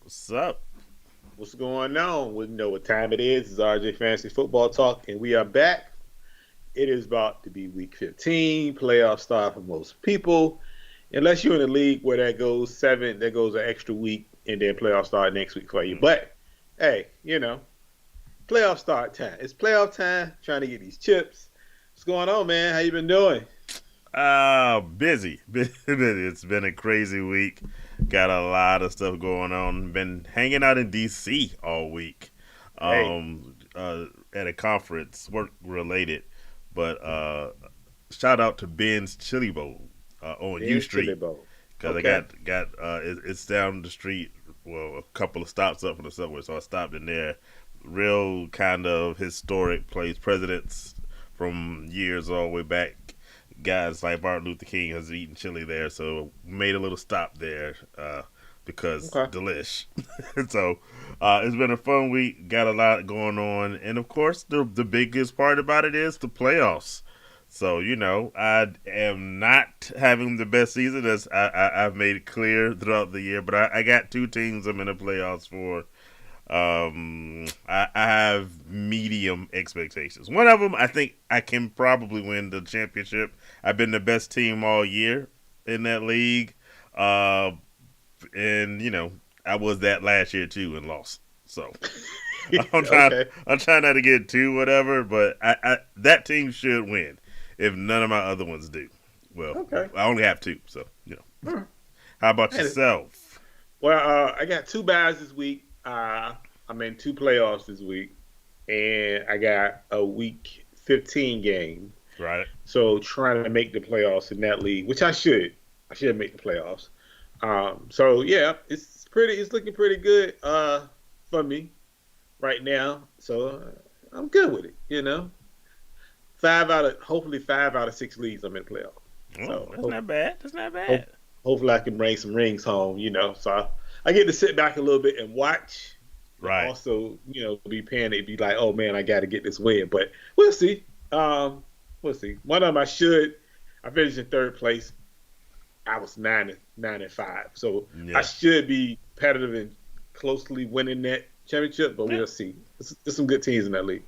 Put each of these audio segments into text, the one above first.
What's up? What's going on? We know what time it is. It's RJ Fantasy Football Talk, and we are back. It is about to be week 15, playoff start for most people. Unless you're in a league where that goes seven, that goes an extra week, and then playoff start next week for you. But hey, playoff start time. It's playoff time. Trying to get these chips. What's going on, man? How you been doing? Busy. It's been a crazy week. Got a lot of stuff going on. Been hanging out in DC all week. Hey, At a conference, work related. But shout out to Ben's Chili Bowl on U Ben's Chili Street Bowl. because I Okay. it's down the street. Well, a couple of stops up from the subway, so I stopped in there. Real kind of historic place. Presidents from years all the way back, guys like Martin Luther King has eaten chili there, so made a little stop there because Okay. delish. So it's been a fun week. Got a lot going on, and of course, the biggest part about it is the playoffs. So I am not having the best season as I've made it clear throughout the year, but I got two teams I'm in the playoffs for. I have medium expectations. One of them, I think I can probably win the championship. I've been the best team all year in that league, uh, and I was that last year too and lost. So I'm trying, Okay. I'm trying not to get too whatever, but that team should win if none of my other ones do. Well, Okay. I only have two, so. Hmm. How about Man, yourself? Well, I got two buys this week. I'm in two playoffs this week, and I got a week 15 game. Right? So trying to make the playoffs in that league, which I should. I should make the playoffs. So yeah, it's looking pretty good for me right now. So I'm good with it. Hopefully 5 out of 6 leagues I'm in the playoffs. Oh, So that's not bad. That's not hope, bad. hopefully I can bring some rings home. So I get to sit back a little bit and watch, but Right. also be panicked, be like, oh man, I got to get this win. But we'll see. We'll see. One of them I should. I finished in third place. I was 9-5, so I Yeah. should be competitive and closely winning that championship. But Yeah. we'll see. There's some good teams in that league.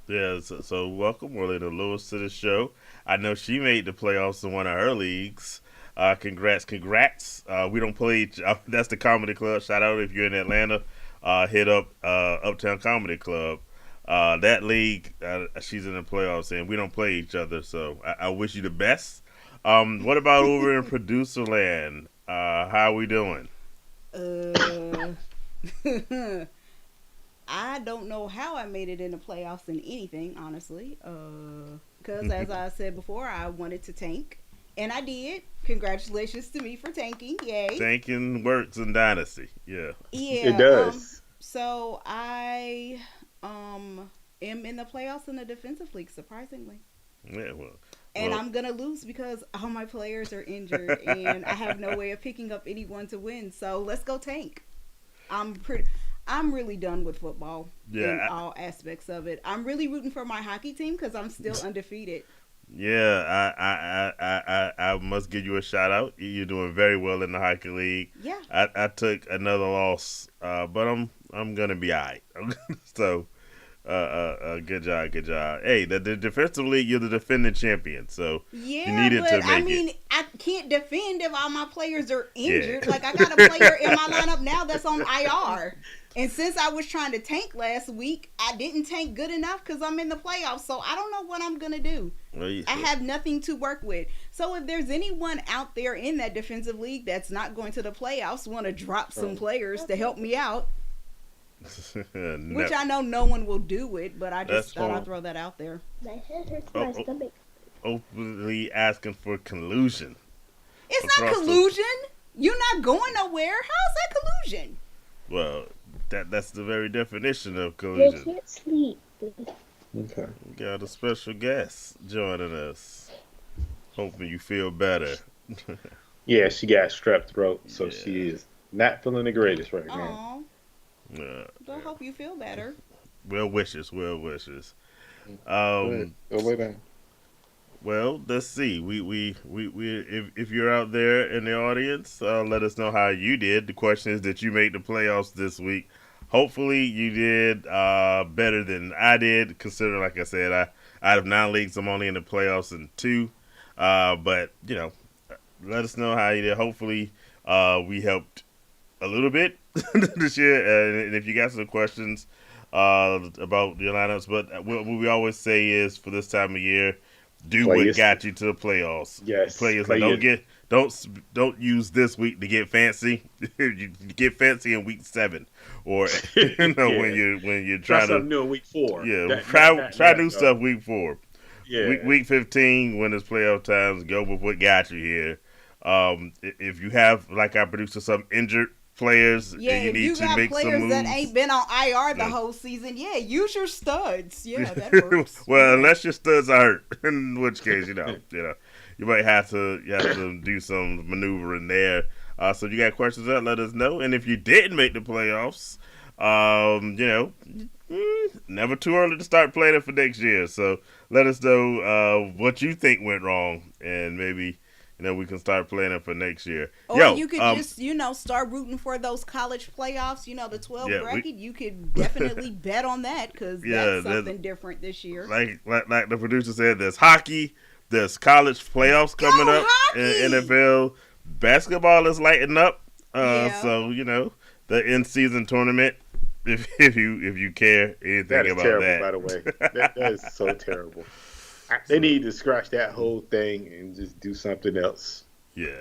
Yeah. So welcome, Orlando Lewis, to the show. I know she made the playoffs in one of her leagues. Congrats. We don't play. That's the Comedy Club. Shout out if you're in Atlanta. Hit up Uptown Comedy Club. That league, she's in the playoffs, and we don't play each other. So I wish you the best. What about over in producer land? How are we doing? Uh, I don't know how I made it in the playoffs in anything, honestly. Because as I said before, I wanted to tank, and I did. Congratulations to me for tanking! Yay! Tanking works in Dynasty. Yeah. It Yeah. does. So I am in the playoffs in the defensive league, surprisingly. Yeah. Well. And Well. I'm gonna lose because all my players are injured, and I have no way of picking up anyone to win. So let's go tank. I'm pretty. I'm really done with football in Yeah. all aspects of it. I'm really rooting for my hockey team because I'm still undefeated. Yeah, I must give you a shout out. You're doing very well in the hockey league. Yeah. I took another loss, but I'm gonna be alright. So, good job, good job. Hey, the defensive league, you're the defending champion, so you Yeah, needed but to I make it. mean, I can't defend if all my players are Yeah, injured. Like, I got a player in my lineup now that's on IR. And since I was trying to tank last week, I didn't tank good enough because I'm in the playoffs. So I don't know what I'm going to do. well, I have nothing to work with. So if there's anyone out there in that defensive league that's not going to the playoffs, want to drop some Oh, players to help me out, no, which I know no one will do it, but I that's just thought I'd fine. throw that out there. My head hurts Oh, my oh, stomach. openly asking for collusion It's not across the. collusion. You're not going nowhere. How's that collusion? Well, that's the very definition of I collusion. can't sleep. okay. We got a special guest joining us. Hoping you feel better. Yeah, she got strep throat, so Yeah. she is not feeling the greatest right now. Oh, Uh, I hope you feel better. well wishes, well wishes. Go ahead. Um, Go lay down. Well, let's see. If you're out there in the audience, let us know how you did. The question is, did you make the playoffs this week? Hopefully, you did better than I did. Considering, like I said, out of 9 leagues, I'm only in the playoffs in 2. But let us know how you did. Hopefully, we helped a little bit this year. And if you got some questions about your lineups, but what we always say is for this time of year, do Play what your, got you to the playoffs. yes, Players play your, don't use this week to get fancy. You get fancy in week 7, or yeah. when you're Try trying to something new in week 4. try new stuff week 4. Yeah. Week 15 when it's playoff times, go with what got you here. If you have, like our producer, some injured players Yeah, and you if need you to got make some players moves. that ain't been on IR the Yeah. whole season, yeah, use your studs. Yeah, that works. Well, Yeah. unless your studs are hurt, in which case you might have to do some maneuvering there. So if you got questions, let us know. And if you didn't make the playoffs, never too early to start planning for next year. So let us know what you think went wrong, and maybe we can start planning for next year. Or you could just, start rooting for those college playoffs, the 12 bracket. You could definitely bet on that because that's something different this year. Like the producer said, there's hockey, there's college playoffs coming up, and NFL basketball is lighting up. So, the in-season tournament, if you care anything that is about terrible, that. by the way. That is so terrible. They need to scratch that whole thing and just do something else. Yeah.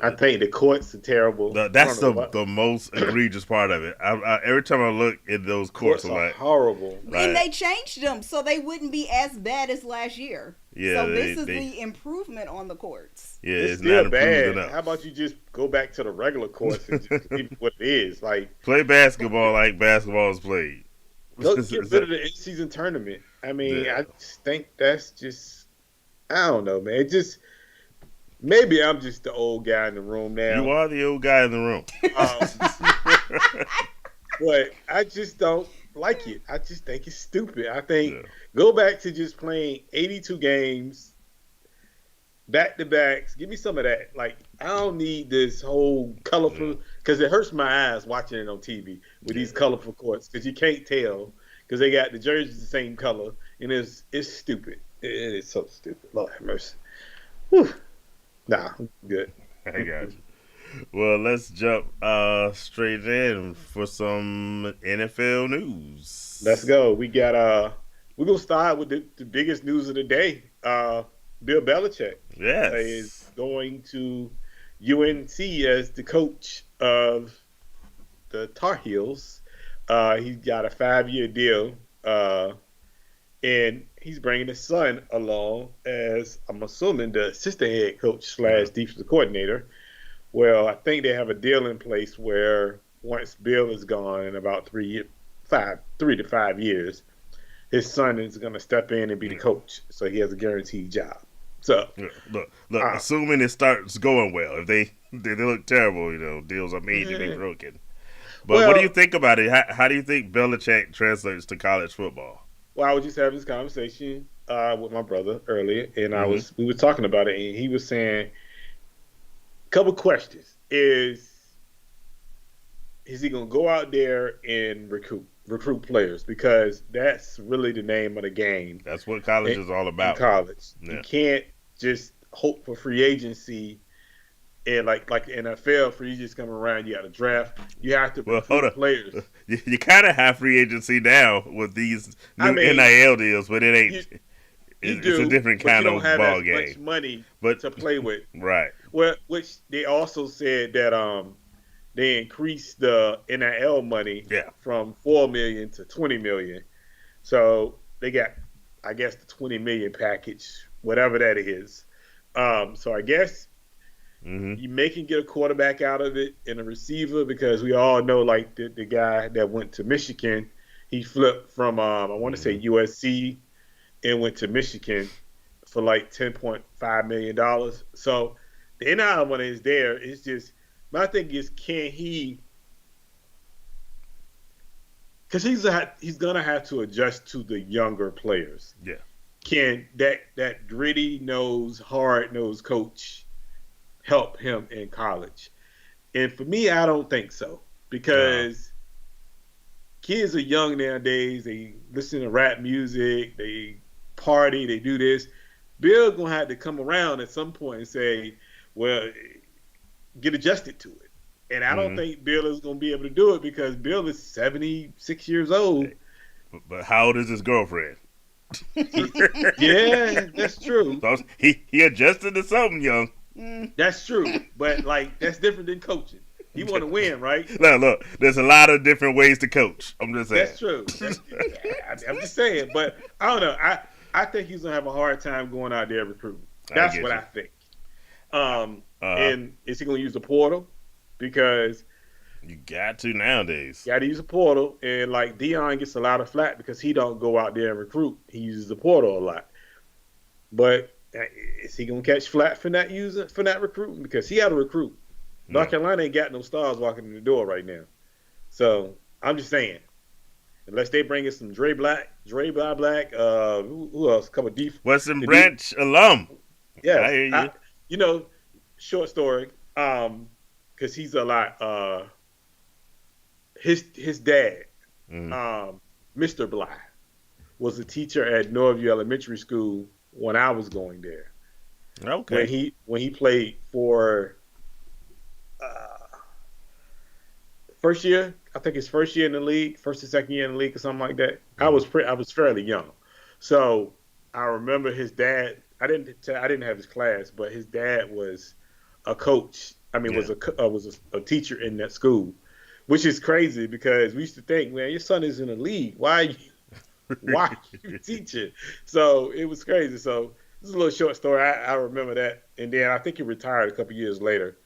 I think the courts are terrible. That's the most egregious part of it. I every time I look at those courts, are like horrible. And they changed them so they wouldn't be as bad as last year. Yeah, so this is the improvement on the courts. Yeah, it's still not bad. Enough. How about you just go back to the regular courts and just leave it what it is? Like, play basketball like basketball is played. Go get rid of the in-season tournament. I mean, I just think that's just, I don't know, man. It just, maybe I'm just the old guy in the room now. You are the old guy in the room. But I just don't like it. I just think it's stupid. I think go back to just playing 82 games, back-to-backs. Give me some of that. Like, I don't need this whole colorful, because it hurts my eyes watching it on TV with these colorful courts, because you can't tell, because they got the jerseys the same color, and it's stupid. It is so stupid. Lord have mercy. Whew. Nah, I'm good. I got you. Well, let's jump straight in for some NFL news. Let's go. We got we're gonna start with the biggest news of the day. Bill Belichick is going to UNC as the coach of the Tar Heels. He's got a 5-year deal, and he's bringing his son along as, I'm assuming, the assistant head coach / defensive coordinator. Well, I think they have a deal in place where once Bill is gone in about 3 to 5 years, his son is going to step in and be the coach, so he has a guaranteed job. So look, assuming it starts going well, if they look terrible, deals are made to be broken. But what do you think about it? How do you think Belichick translates to college football? Well, I was just having this conversation with my brother earlier, and we were talking about it, and he was saying a couple questions. Is he going to go out there and recruit players? Because that's really the name of the game. That's what college is all about. College. Yeah. You can't just hope for free agency and like the NFL, free agents come around, you got to draft. You have to recruit players. You kind of have free agency now with these new NIL deals, but it ain't. It's a different kind of ball game. You don't have as much money to play with. Right. Well, which they also said that they increased the NIL money from $4 million to $20 million. So they got, I guess, the $20 million package, whatever that is. So I guess you may can get a quarterback out of it and a receiver, because we all know, like, the guy that went to Michigan, he flipped from I want to say USC and went to Michigan for like $10.5 million. So the NIL money is there. It's just, my thing is, can he? Because he's gonna have to adjust to the younger players. Yeah. can that gritty nose, hard nosed coach help him in college? And for me, I don't think so, Uh, because kids are young nowadays. They listen to rap music, they party, they do this. Bill's gonna have to come around at some point and say, "Well, get adjusted to it." And I don't mm-hmm. think Bill is gonna be able to do it because Bill is 76 years old. But how old is his girlfriend? Yeah, that's true. So he adjusted to something young. That's true. But like that's different than coaching. He want to win, right? Look, there's a lot of different ways to coach. I'm just saying. That's true. I'm just saying. But I don't know. I think he's gonna have a hard time going out there recruiting. That's what I think. And is he gonna use the portal? Because you got to nowadays. you got to use a portal, and like Dion gets a lot of flack because he don't go out there and recruit. He uses the portal a lot. But is he gonna catch flat for not recruiting? Because he had to recruit. North Carolina ain't got no stars walking in the door right now. So I'm just saying, unless they bring in some Dre Black, who else? A couple of Western Branch alum. Yeah, I hear you. Short story. Because he's a lot. His dad, Mr. Bly, was a teacher at Norview Elementary School when I was going there. Okay. When he played for first year, I think his first year in the league, first or second year in the league, or something like that. I was fairly young, so I remember his dad. I didn't have his class, but his dad was a coach. I mean, was a teacher in that school, which is crazy because we used to think, man, your son is in the league. Why are you teaching? So it was crazy. So this is a little short story. I remember that, and then I think he retired a couple years later.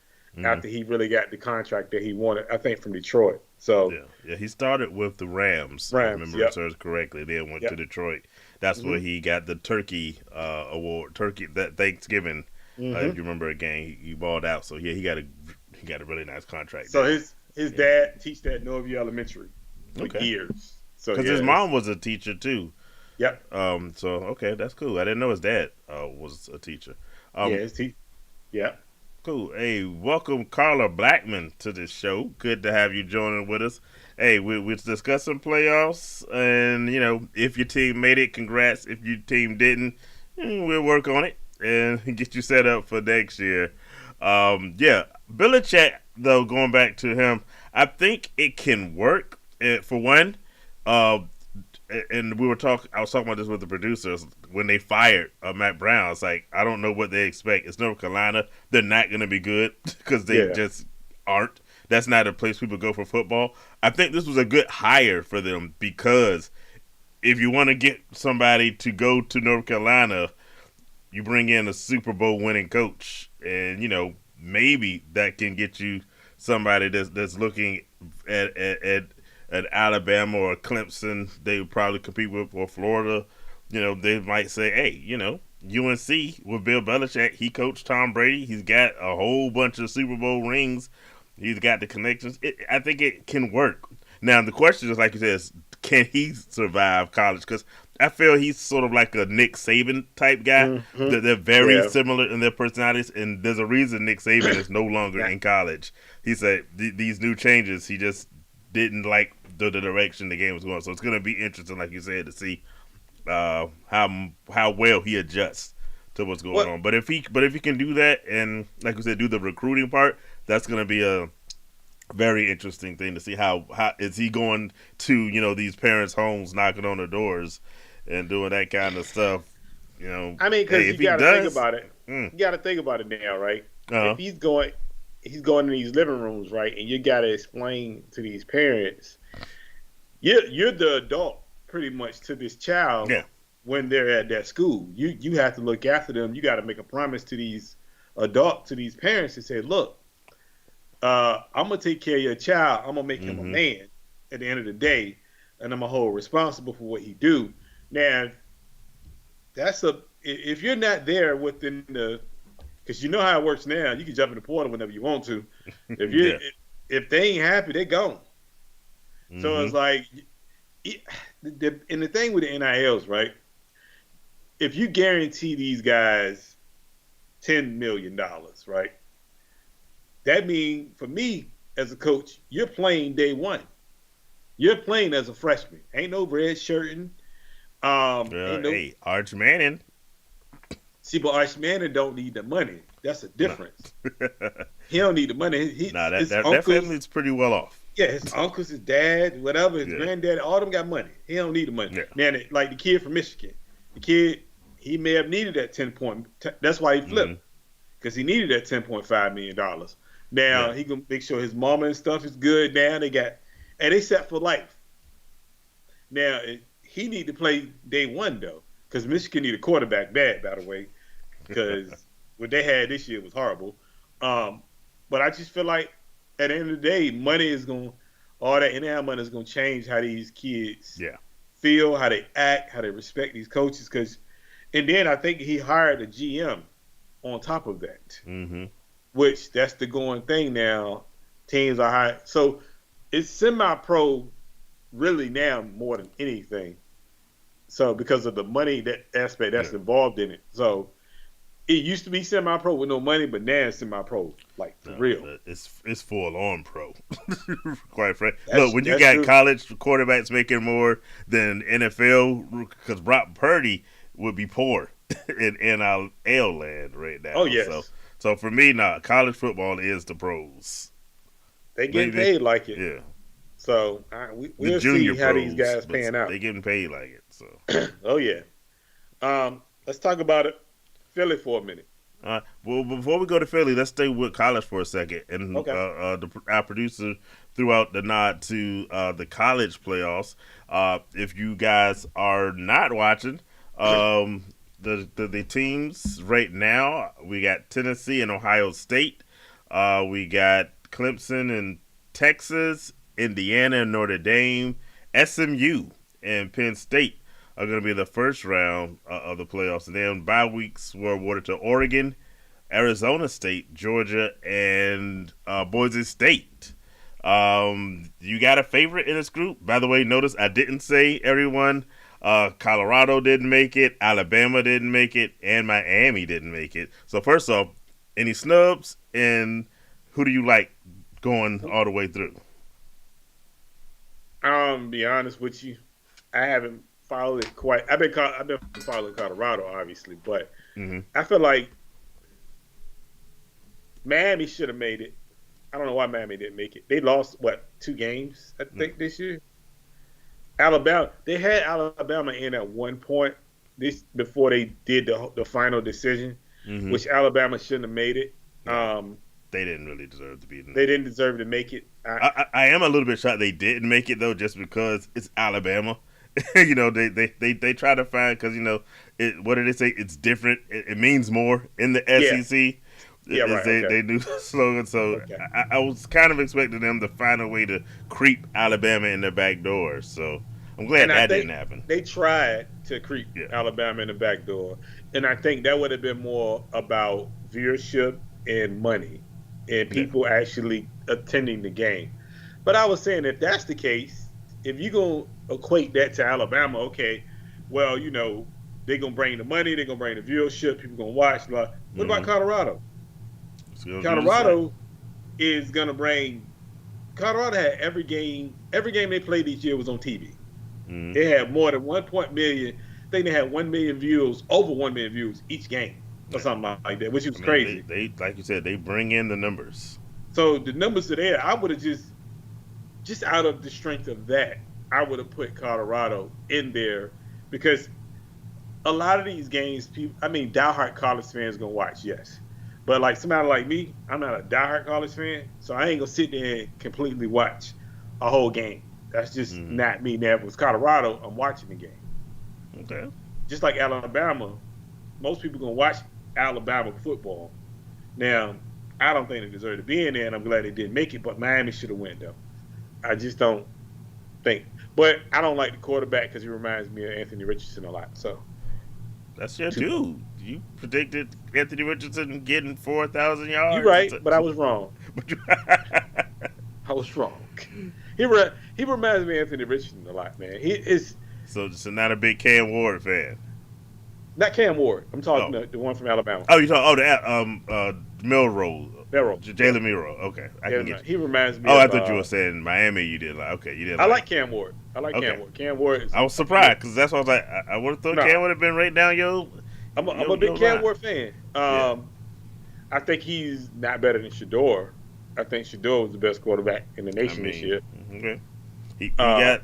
After he really got the contract that he wanted, I think from Detroit. So yeah, he started with the Rams. I remember it serves correctly. Then went to Detroit. That's where he got the Turkey award, that Thanksgiving. If you remember a game, he balled out. So yeah, he got a really nice contract. So his dad teached at Norview Elementary for years. So because his mom was a teacher too. Yep. So okay, that's cool. I didn't know his dad was a teacher. Yeah. Cool. Hey, welcome Carla Blackman to this show. Good to have you joining with us. Hey, we're discussing playoffs, and if your team made it, congrats. If your team didn't, we'll work on it and get you set up for next year. Belichick, though, going back to him, I think it can work. For one, and I was talking about this with the producers when they fired Matt Brown. It's like, I don't know what they expect. It's North Carolina. They're not going to be good because they just aren't. That's not a place people go for football. I think this was a good hire for them because if you want to get somebody to go to North Carolina, you bring in a Super Bowl winning coach, and maybe that can get you somebody that's looking at Alabama or Clemson. They would probably compete with, or Florida. They might say, hey, UNC with Bill Belichick, he coached Tom Brady. He's got a whole bunch of Super Bowl rings. He's got the connections. I think it can work. Now, the question is, like you said, can he survive college? Because I feel he's sort of like a Nick Saban type guy. They're very similar in their personalities, and there's a reason Nick Saban is no longer in college. He said these new changes, he just didn't like the direction the game was going. So it's going to be interesting, like you said, to see how well he adjusts to what's going on. But if he can do that, and like you said, do the recruiting part, that's going to be a very interesting thing to see. How is he going to these parents' homes, knocking on their doors and doing that kind of stuff? I mean, because you got to think about it. You got to think about it now, right? If he's going in these living rooms, right, and you got to explain to these parents, you're the adult pretty much to this child when they're at that school. You have to look after them. You got to make a promise to these parents and say, look, I'm gonna take care of your child. I'm gonna make him a man at the end of the day, and I'm gonna hold responsible for what he do. Now, if you're not there within because you know how it works now. You can jump in the portal whenever you want to. If they ain't happy, they gone. So it's like, and the thing with the NILs, right? if you guarantee these guys $10 million, right? That means for me as a coach, you're playing day one. You're playing as a freshman. Ain't no red shirting. Ain't no Hey, Arch Manning. See, but Arch Manning don't need the money. That's a No. difference. He don't need the money. Nah, His that uncles, family's pretty well off. yeah, his uncles, his dad, whatever, his Yeah. granddad, all them got money. He don't need the money. Yeah. Now, like the kid from Michigan, the kid, he may have needed that That's why he flipped, because he needed that $10.5 million. Now he gonna make sure his mama and stuff is good. Now they set for life. Now he need to play day one though, because Michigan need a quarterback bad, by the way, because what they had this year was horrible. But I just feel like at the end of the day, all that NIL money is gonna change how these kids feel, how they act, how they respect these coaches. And then I think he hired a GM on top of that, which that's the going thing now. Teams are high, so it's semi-pro really now more than anything. So because of the money that aspect that's involved in it, so. It used to be semi-pro with no money, but now it's semi-pro, like for real. It's full on pro. Quite frankly, look, when you got true. college quarterbacks making more than NFL, because Brock Purdy would be poor in NIL land right now. Oh yes. So for me, college football is the pros. They getting paid like it. Yeah. So we'll see how these guys pan out. They getting paid like it. So. Oh yeah. Let's talk about it. Philly for a minute. Well, before we go to Philly, let's stay with college for a second. And our producer threw out the nod to the college playoffs. If you guys are not watching, the teams right now, we got Tennessee and Ohio State. We got Clemson and Texas, Indiana and Notre Dame, SMU and Penn State are going to be the first round of the playoffs. And then bye weeks were awarded to Oregon, Arizona State, Georgia, and Boise State. You got a favorite in this group? By the way, notice I didn't say everyone. Colorado didn't make it, Alabama didn't make it, and Miami didn't make it. So first off, any snubs, and who do you like going all the way through? Be honest with you, I haven't followed it quite. I've been following Colorado, obviously, but I feel like Miami should have made it. I don't know why Miami didn't make it. They lost 2 games, I think, this year. Alabama, they had Alabama in at one point before they did the final decision, which Alabama shouldn't have made it. They didn't really deserve to be in there. They didn't deserve to make it. I am a little bit shocked they didn't make it though, just because it's Alabama. They try to find, because what did they say? It's different. It means more in the SEC. Yeah, right. They do the slogan. So I was kind of expecting them to find a way to creep Alabama in the back door. So I'm glad that didn't happen. They tried to creep Alabama in the back door, and I think that would have been more about viewership and money and people actually attending the game. But I was saying, if that's the case, if you're going to equate that to Alabama, okay, well, they're going to bring the money, they're going to bring the viewership, people going to watch. What about Colorado? Colorado is going to bring – Colorado had every game they played each year was on TV. They had more than 1 million. I think they had 1 million views, over 1 million views each game or something like that, which was crazy. They like you said, they bring in the numbers. So the numbers are there. I would have just out of the strength of that, I would have put Colorado in there, because a lot of these games, diehard college fans gonna watch, yes. But like somebody like me, I'm not a diehard college fan, so I ain't gonna sit there and completely watch a whole game. That's just not me. Now, if it was Colorado, I'm watching the game. Okay. Just like Alabama, most people gonna watch Alabama football. Now, I don't think they deserve to be in there, and I'm glad they didn't make it. But Miami should have won, though. I just don't think. But I don't like the quarterback because he reminds me of Anthony Richardson a lot. So that's your dude. You predicted Anthony Richardson getting 4,000 yards. You're right, but I was wrong. I was wrong. He reminds me of Anthony Richardson a lot, man. He is so not a big Cam Ward fan. Not Cam Ward. I'm talking Oh, the one from Alabama. oh, you talking? Oh, Milrow, Merrill. Yeah. Jalen Milrow. Okay, I can Yeah, get you. he reminds me Oh, I of. thought you were saying Miami. You did like okay, you didn't I like. like Cam Ward. I like Cam Okay, Ward. Cam Ward is I was a good. surprised because that's what I was like. I would have thought Cam No, would have been right down I'm a big your Cam line. Ward fan. Yeah, I think he's not better than Shador. I think Shador was the best quarterback in the I nation this mean, year. okay. He Uh, got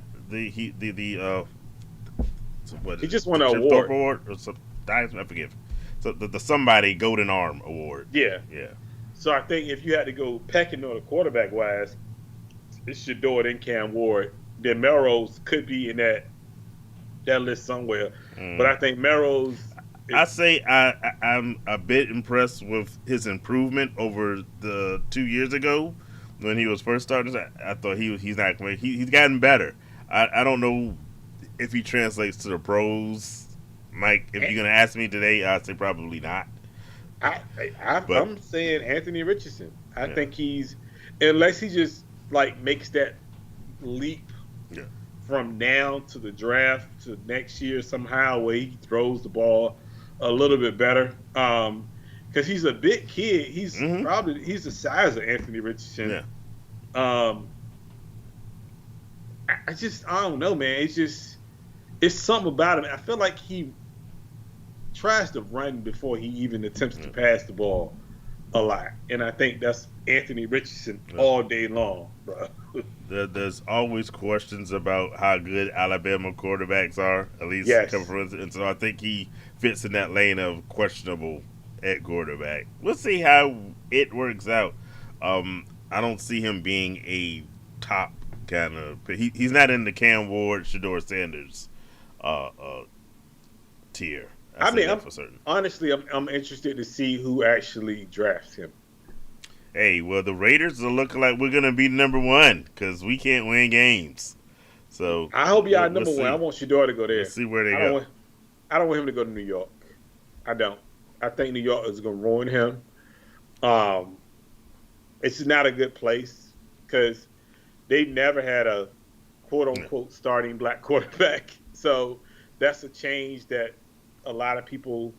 so what he is it? just won The an Chip Thorpe award. Award or some I forget. So the somebody Golden Arm Award. Yeah. Yeah. So I think if you had to go pecking order quarterback wise, it's Shador then Cam Ward. Then Melrose could be in that list somewhere. But I think Melrose I is. say I'm a bit impressed with his improvement over the 2 years ago when he was first starting. I thought he's not he's gotten better. I don't know if he translates to the pros. Mike, if you're gonna ask me today, I'd say probably not. But I'm saying Anthony Richardson. I yeah, think he's unless he just like makes that leap yeah, from now to the draft to next year somehow where he throws the ball a little bit better. Because he's a big kid. hmm He's the size of Anthony Richardson. yeah. Um, I don't know, man. It's something about him. I feel like he tries to run before he even attempts to pass the ball a lot, and I think that's Anthony Richardson Yeah. all day long, bro. There's always questions about how good Alabama quarterbacks are, at least coming Yes, from, and so I think he fits in that lane of questionable at quarterback. We'll see how it works out. I don't see him being a top kind of. He's not in the Cam Ward, Shador Sanders uh, uh, tier. I I say mean, that for certain. I'm interested to see who actually drafts him. Hey, well, the Raiders are looking like we're gonna be number one because we can't win games. So I hope y'all we'll number one. I see. want Shador to go We'll there. see where they I don't go. want I don't want him to go to New York. I don't. I think New York is going to ruin him. Um, it's not a good place because they've never had a quote No. unquote starting black quarterback. So that's a change that a lot of people.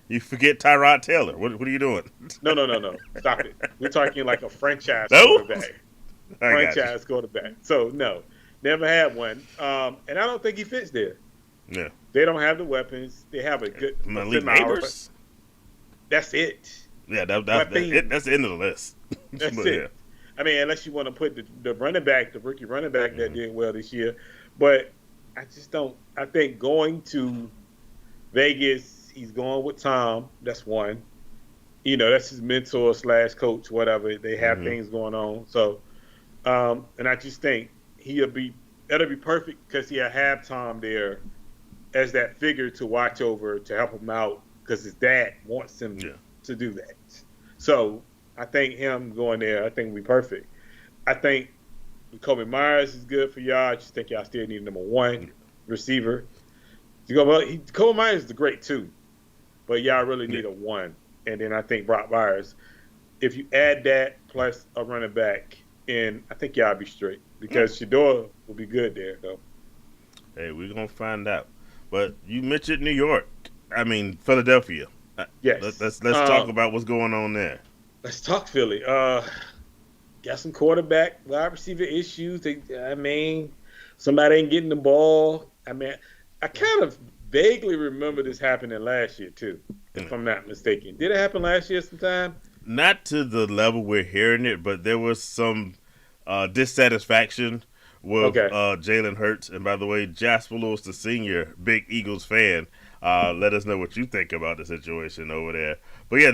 You forget Tyrod Taylor. What are you doing? No. Stop it. We're talking like a franchise No, quarterback. I got you. Franchise quarterback. So no, never had one. And I don't think he fits there. Yeah, They don't have the weapons. They have a good Malik semi-auto. Neighbors. That's it. Yeah, Weapons. that's the end of the list. That's But, it. I mean, unless you want to put the running back, the rookie running back that Mhm. did well this year. But I just don't. I think going to Vegas, he's going with Tom. That's one. That's his mentor / coach, whatever. They have Mhm. things going on. So, and I just think that'll be perfect because he'll have Tom there as that figure to watch over to help him out because his dad wants him Yeah. to do that. So I think him going there, I think will be perfect. I think Kobe Myers is good for y'all. I just think y'all still need number one receiver. Kobe Myers is great too, but y'all really need a one. And then I think Brock Myers, if you add that plus a running back, and I think y'all be straight because Shador will be good there though. Hey, we're gonna find out. But you mentioned New York. I mean Philadelphia. Yes. Let's talk about what's going on there. Let's talk Philly. Got some quarterback, wide receiver issues. Somebody ain't getting the ball. I kind of vaguely remember this happening last year too, if I'm not mistaken. Did it happen last year sometime? Not to the level we're hearing it, but there was some dissatisfaction with Okay. Jalen Hurts. And by the way, Jasper Lewis, the senior, big Eagles fan, let us know what you think about the situation over there. But yeah,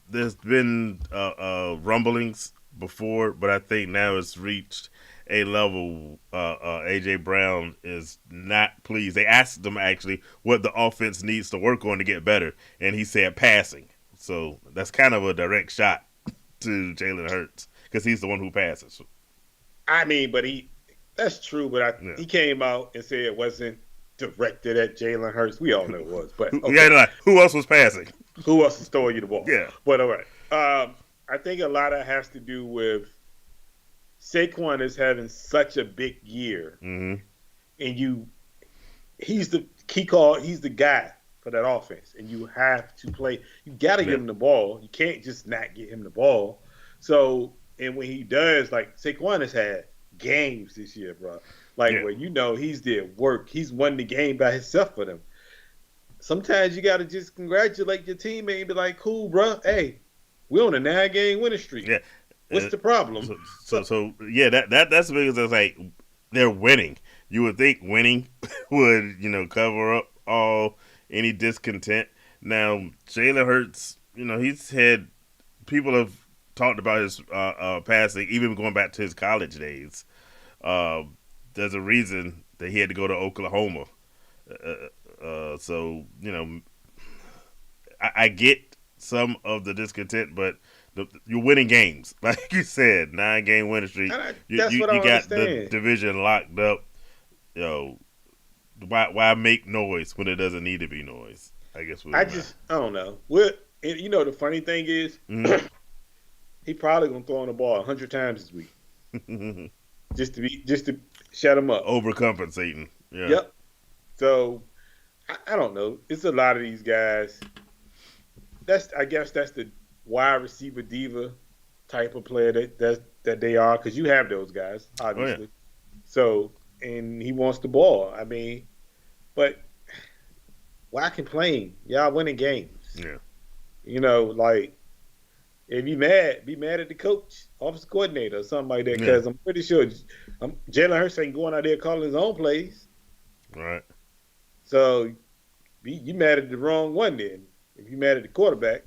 there's been rumblings before, but I think now it's reached a level. AJ Brown is not pleased. They asked him actually what the offense needs to work on to get better, and he said passing. So that's kind of a direct shot to Jalen Hurts because he's the one who passes. That's true, but Yeah. he came out and said it wasn't directed at Jalen Hurts. We all know it was, but okay. Yeah, like, who else was passing? Who else is throwing you the ball? Yeah. But all right. I think a lot of it has to do with Saquon is having such a big year, Mm-hmm. and he's the key call. He's the guy for that offense, and you have to play. You got to Yeah. give him the ball. You can't just not get him the ball. So, and when he does, like Saquon has had games this year, bro. Like Yeah. where he's did work. He's won the game by himself for them. Sometimes you got to just congratulate your teammate and be like, "Cool, bro. Hey, we're on a 9-game winning streak. Yeah. What's the problem?" So yeah, that's because it's like they're winning. You would think winning would cover up all any discontent. Now Jalen Hurts, he's had people have talked about his passing, even going back to his college days. Uh, there's a reason that he had to go to Oklahoma. So I get some of the discontent, but you're winning games, like you said, 9-game winning streak. That's what I You got understand. the division locked up. Why make noise when it doesn't need to be noise? I guess I don't know. The funny thing is, mm-hmm. he probably gonna throw on the ball 100 times this week, just to shut him up. Overcompensating. Yeah. Yep. So I don't know. It's a lot of these guys. I guess that's the wide receiver diva type of player that they are, because you have those guys obviously. Oh, yeah. So, and he wants the ball. I mean, but why complain? Y'all winning games. Yeah. Like if you mad, be mad at the coach, offensive coordinator, or something like that. Because I'm pretty sure Jalen Hurts ain't going out there calling his own plays. Right. So you mad at the wrong one then. If you mad at the quarterback.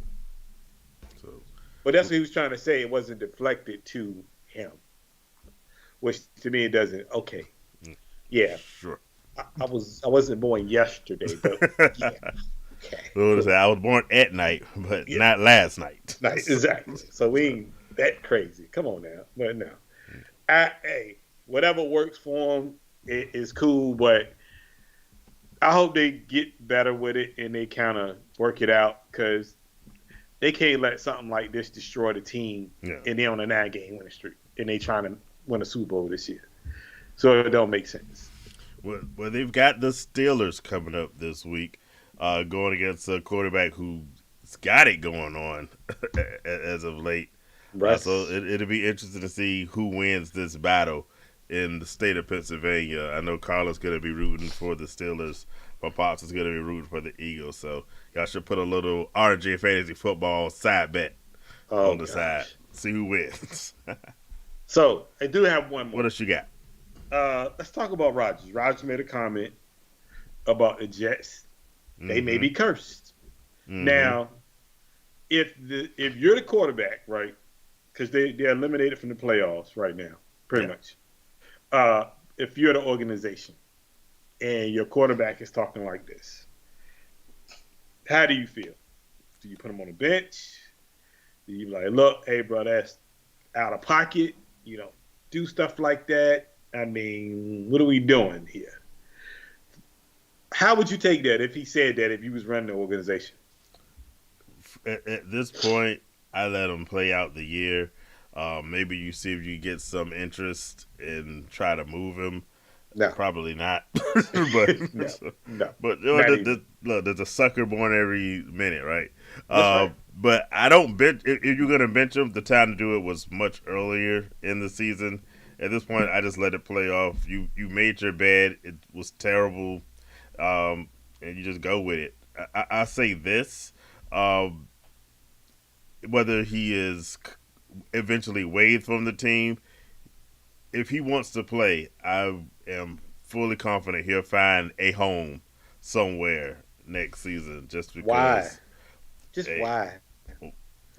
But that's what he was trying to say. It wasn't deflected to him, which to me it doesn't. Okay, yeah, sure. I wasn't born yesterday, but yeah. Okay. I was born at night, but not last night. Exactly. So we ain't that crazy. Come on now, but no. Hey, whatever works for them is cool, but I hope they get better with it and they kind of work it out, because they can't let something like this destroy the team. Yeah. And they're on a 9-game winning streak and they trying to win a Super Bowl this year. So it don't make sense. Well, they've got the Steelers coming up this week, going against a quarterback who's got it going on as of late. Right. So it'll be interesting to see who wins this battle in the state of Pennsylvania. I know Carla's going to be rooting for the Steelers. My pops is going to be rooting for the Eagles. So y'all should put a little RJ Fantasy Football side bet on the side. See who wins. So I do have one more. What else you got? Let's talk about Rodgers. Rodgers made a comment about the Jets. They may be cursed. Mm-hmm. Now, if you're the quarterback, right? Because they're eliminated from the playoffs right now, pretty much. If you're the organization and your quarterback is talking like this, how do you feel? Do you put him on the bench? Do you be like, look, hey, bro, that's out of pocket? You don't do stuff like that. I mean, what are we doing here? How would you take that if he said that, if you was running the organization? At this point, I let him play out the year. Maybe you see if you get some interest and try to move him. No. Probably not. But no. But look, there's a sucker born every minute, right? Right. But I don't bench. If you're gonna bench him, the time to do it was much earlier in the season. At this point, I just let it play off. You made your bed. It was terrible, and you just go with it. I say this. Whether he is eventually waived from the team, if he wants to play, I am fully confident he'll find a home somewhere next season. Just because. Why? Just why?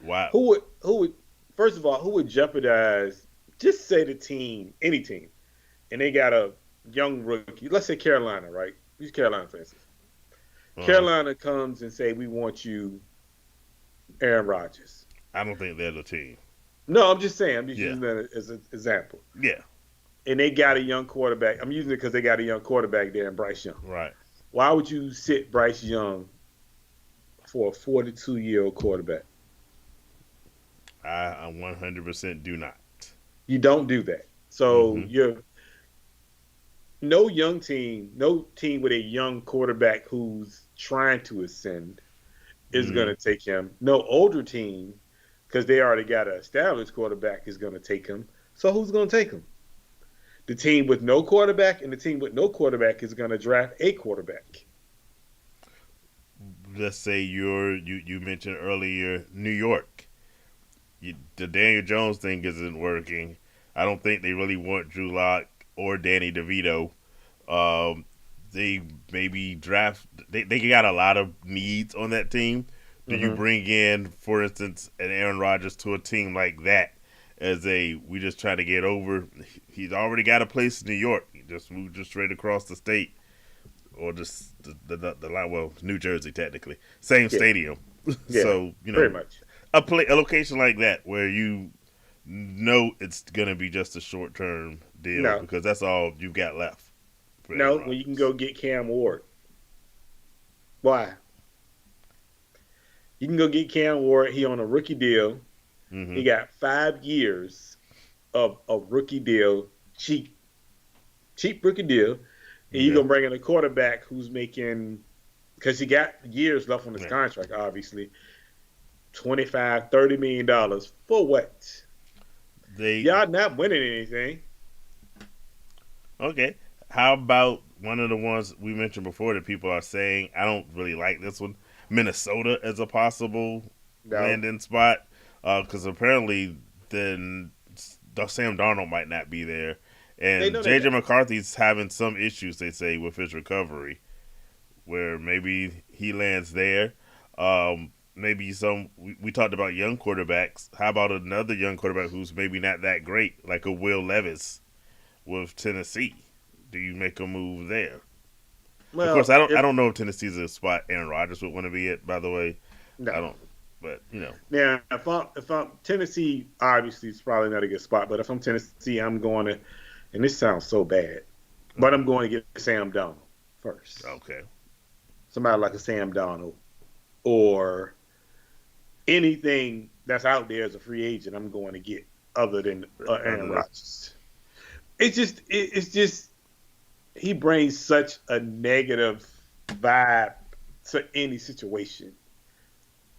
Why? Who would? First of all, who would jeopardize? Just say the team, any team, and they got a young rookie. Let's say Carolina, right? Use Carolina for instance. Carolina comes and say, "We want you, Aaron Rodgers." I don't think they're the team. No, I'm just saying. I'm just using that as an example. Yeah. And they got a young quarterback. I'm using it because they got a young quarterback there in Bryce Young. Right. Why would you sit Bryce Young for a 42-year-old quarterback? I 100% do not. You don't do that. So no team with a young quarterback who's trying to ascend is going Mm-hmm. to take him. No older team, because they already got an established quarterback, is going to take him. So who's going to take him? The team with no quarterback and the team with no quarterback is going to draft a quarterback. Let's say you mentioned earlier New York. The Daniel Jones thing isn't working. I don't think they really want Drew Lock or Danny DeVito. Um, they maybe draft. They got a lot of needs on that team. Do you Mm-hmm. bring in, for instance, an Aaron Rodgers to a team like that as a we just try to get over? He's already got a place in New York. He just moved just straight across the state, or just the line. Well, New Jersey technically, same Yeah, stadium. yeah, So pretty much. a location like that where you know it's gonna be just a short term deal No, because that's all you've got left for Aaron no, when you can Rodgers. go get Cam Ward. Why? You can go get Cam Ward. He on a rookie deal. Mm-hmm. He got 5 years of a rookie deal, cheap, cheap rookie deal, and you're Yeah. gonna bring in a quarterback who's making because he got years left on his Yeah. contract, obviously, 25, $30 million for what? They Y'all not winning anything. okay. How about one of the ones we mentioned before that people are saying I don't really like this one, Minnesota as a possible No, landing spot because apparently then Sam Darnold might not be there, they and know they JJ got. McCarthy's having some issues they say with his recovery, where maybe he lands there. Maybe we talked about young quarterbacks. How about another young quarterback who's maybe not that great, like a Will Levis with Tennessee? Do you make a move there? Of course, Well, I if don't know if Tennessee's a spot Aaron Rodgers would want to be at. By the way, I no. don't. But Now, if I'm Tennessee, obviously it's probably not a good spot. But if I'm Tennessee, I'm going to, and this sounds so bad, but I'm going to get Sam Donald first. okay, Somebody like a Sam Donald or anything that's out there as a free agent. I'm going to get other than Aaron other than Rodgers. It's just he brings such a negative vibe to any situation,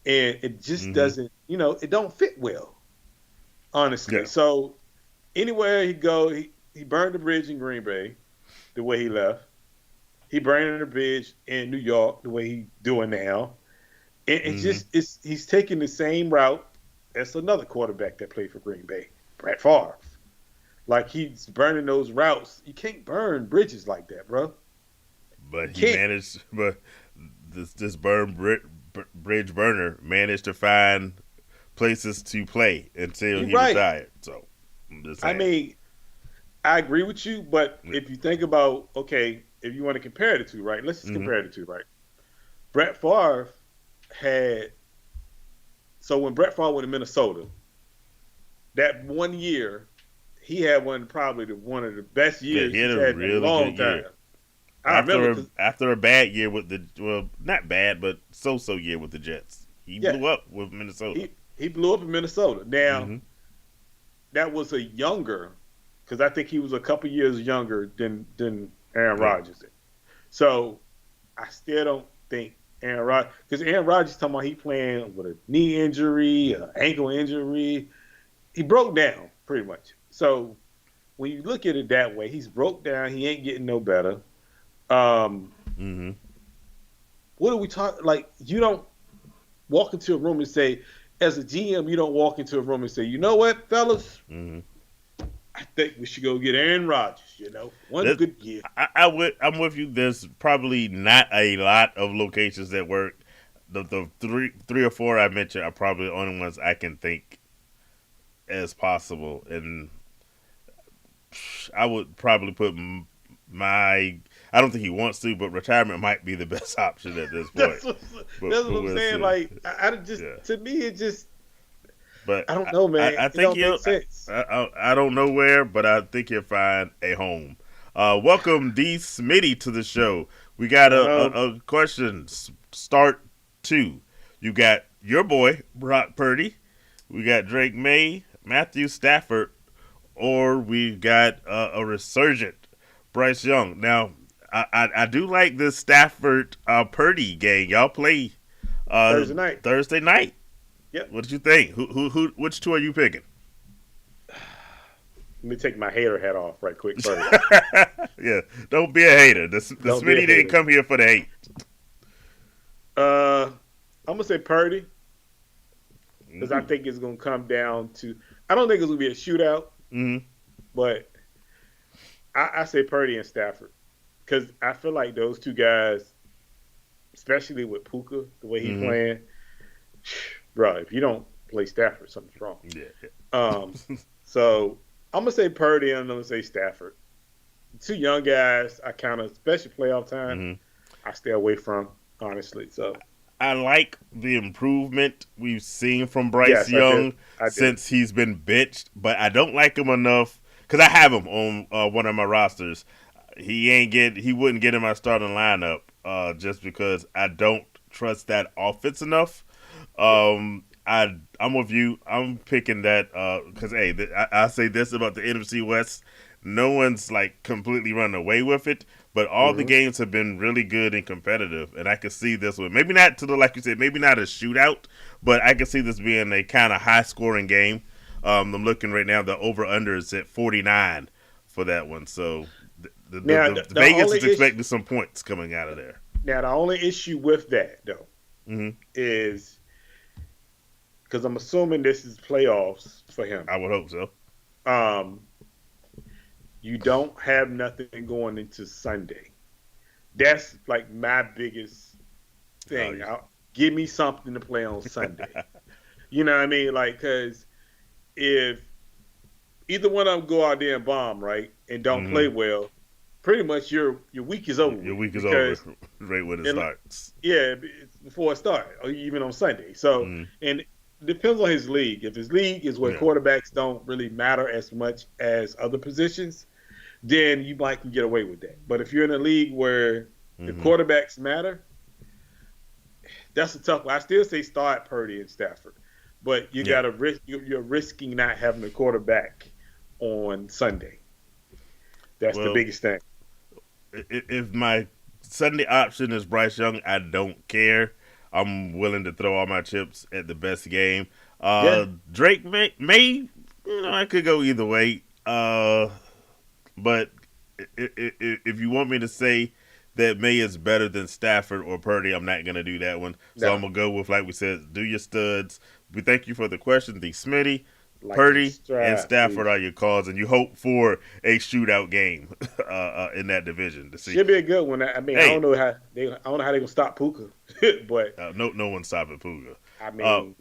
and it just mm-hmm. doesn't. It don't fit well, honestly. Yeah, So anywhere he go, he burned the bridge in Green Bay the way he left. He burned the bridge in New York the way he doing now. It's mm-hmm. just he's taking the same route as another quarterback that played for Green Bay, Brett Favre. Like he's burning those routes. You can't burn bridges like that, bro. But You he can't. managed. But this bridge burner managed to find places to play until You're he right. retired. So I'm just I saying. mean, I agree with you, but if you think about okay, if you want to compare the two, right? Let's just Mm-hmm. compare the two, right? Brett Favre had so when Brett Favre went to Minnesota, that 1 year, he had one of the best Yeah, years he had he's a had in a really long good year. time. I remember because After a bad year with the not bad but so year with the Jets, he yeah, blew up with Minnesota. he blew up in Minnesota. Now Mm-hmm. that was a younger, because I think he was a couple years younger than Aaron Yeah. Rodgers. So I still don't think Aaron Rodgers, because Aaron Rodgers talking about he playing with a knee injury, an ankle injury. He broke down pretty much. So when you look at it that way, he's broke down. He ain't getting no better. Um, Mm-hmm. what are we talking? Like you don't walk into a room and say, as a GM, you don't walk into a room and say, you know what, fellas, Mm-hmm. I think we should go get Aaron Rodgers. One That, good year. I'm with you. There's probably not a lot of locations that work. The three or four I mentioned are probably the only ones I can think as possible, and I would probably put my. I don't think he wants to, but retirement might be the best option at this point. that's what, But that's what I'm we'll saying. see. Like I just Yeah, to me it just but I don't know, man. I It think don't make he'll. sense. I don't know where, but I think he'll find a home. Welcome D Smitty to the show. We got a question. Start two. You got your boy Brock Purdy. We got Drake May, Matthew Stafford, or we got a resurgent Bryce Young. Now, I do like this Stafford Purdy game. Y'all play Thursday night. Thursday night. Yep. What did you think? Which two are you picking? Let me take my hater hat off right quick first. Yeah, don't be a hater. The Smitty didn't come here for the hate. I'm gonna say Purdy because I think it's gonna come down to. I don't think it's gonna be a shootout, but I say Purdy and Stafford because I feel like those two guys, especially with Puka, the way he's playing, bro. If you don't play Stafford, something's wrong. Yeah. So I'm gonna say Purdy and I'm gonna say Stafford. Two young guys, I kind of, especially playoff time, I stay away from, honestly. So I like the improvement we've seen from Bryce Young since he's been benched, but I don't like him enough because I have him on one of my rosters. He wouldn't get in my starting lineup just because I don't trust that offense enough. I'm with you. I'm picking that because I say this about the NFC West. No one's like completely running away with it, but all the games have been really good and competitive, and I can see this one. Maybe not to the like you said, maybe not a shootout, but I can see this being a kind of high scoring game. I'm looking right now. The over under is at 49 for that one, so the Vegas is expecting some points coming out of there. Now the only issue with that though is because I'm assuming this is playoffs for him. I would hope so. You don't have nothing going into Sunday. That's like my biggest thing. Give me something to play on Sunday. You know what I mean? Like, because if either one of them go out there and bomb, right, and don't play well, pretty much your week is over. Your week is over right when it starts. Yeah, before it starts, or even on Sunday. So, and it depends on his league. If his league is where quarterbacks don't really matter as much as other positions, then you might can get away with that. But if you're in a league where the quarterbacks matter, that's a tough one. I still say start Purdy and Stafford, but you got to risk. You're risking not having a quarterback on Sunday. That's the biggest thing. If my Sunday option is Bryce Young, I don't care. I'm willing to throw all my chips at the best game. Drake may I could go either way. But if you want me to say that May is better than Stafford or Purdy, I'm not going to do that one. So I'm going to go with, like we said, do your studs. We thank you for the question. The Smitty, Purdy, and Stafford are your calls, and you hope for a shootout game in that division. Should be a good one. I mean, I don't know how they're going to stop Puka, but no one's stopping Puka. I mean,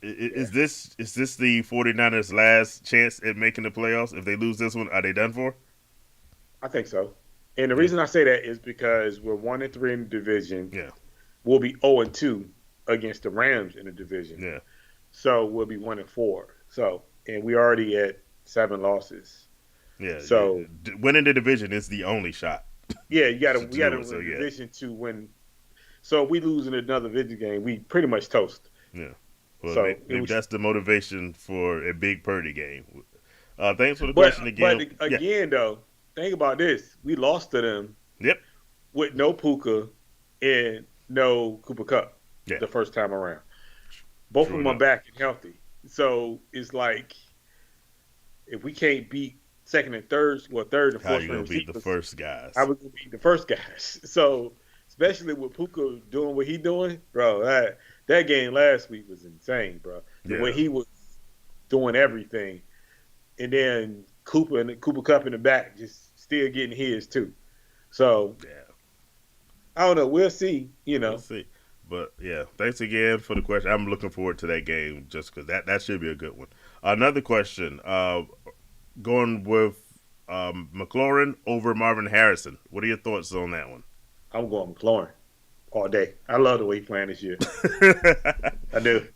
is this the 49ers' last chance at making the playoffs? If they lose this one, are they done for? I think so. And the reason I say that is because we're 1-3 in the division. Yeah. We'll be 0-2 against the Rams in the division. Yeah. So we'll be 1-4. So, and we already at 7 losses. Yeah. So winning the division is the only shot. Yeah, we got to win the division to win. So if we lose in another division game, we pretty much toast. Yeah. Well, maybe that's the motivation for a big Purdy game. Thanks for the question again. But again, though, think about this. We lost to them with no Puka and no Cooper Kupp the first time around. Both of them are back and healthy. So it's like if we can't beat second and third and fourth round, how you going to beat the first guys? I was going to beat the first guys. So especially with Puka doing what he's doing, bro, that game last week was insane, bro. The way he was doing everything. And then Cooper Kupp in the back just still getting his too. So I don't know. We'll see. We'll see. But thanks again for the question. I'm looking forward to that game just because that should be a good one. Another question. Going with McLaurin over Marvin Harrison. What are your thoughts on that one? I'm going McLaurin all day. I love the way he's playing this year. I do.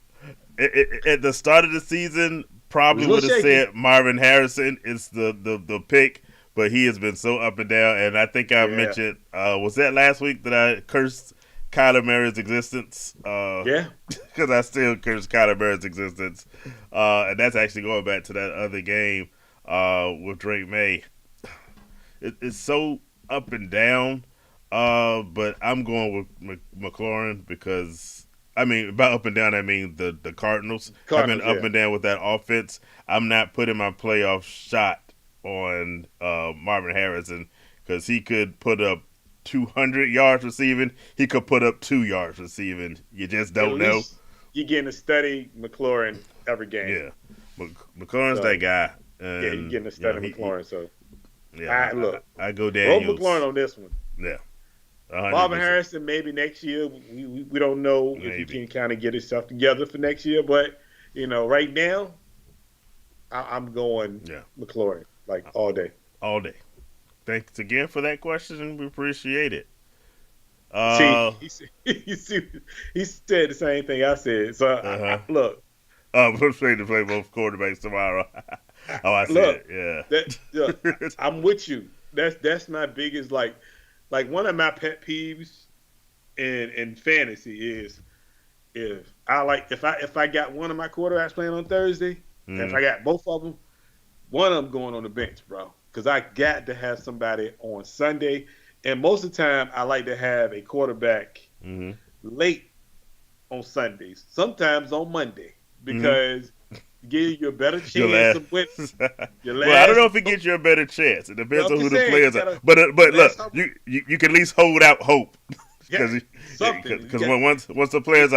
At the start of the season, probably would have said Marvin Harrison is the pick, but he has been so up and down. And I think I mentioned, was that last week that I cursed Kyler Murray's existence? Because I still curse Kyler Murray's existence. And that's actually going back to that other game with Drake May. it's so up and down. But I'm going with McLaurin because I mean, by up and down, I mean the Cardinals have been Cardinals, up yeah. and down with that offense. I'm not putting my playoff shot on Marvin Harrison because he could put up 200 yards receiving. He could put up 2 yards receiving. You just At don't know. least you're getting to study McLaurin every game. Yeah, McLaurin's that So guy, yeah, you're and getting to you know study McLaurin. So yeah, look, I go roll McLaurin Daniels. on this one. Yeah, 100%. Marvin Harrison, maybe next year. We don't know if he Maybe. can kind of get himself together for next year. But, right now, I'm going Yeah, McLaurin, like all day. all day. Thanks again for that question, and we appreciate it. See, Uh, he said the same thing I said. So, uh-huh. look, We're ready to play both quarterbacks tomorrow. Oh, I see look, it. look, Yeah. I'm with you. That's my biggest, like one of my pet peeves in fantasy is if I got one of my quarterbacks playing on Thursday, and if I got both of them, one of them going on the bench, bro, because I got to have somebody on Sunday, and most of the time I like to have a quarterback Mm-hmm. late on Sundays, sometimes on Monday, Mm-hmm. because give you a better Your chance of last. winning. Your Well, I don't know last, if it gets you a better chance. It depends I'm on who just the saying, players you are. gotta But look, last you can at least hold out hope yeah, because something. because once the players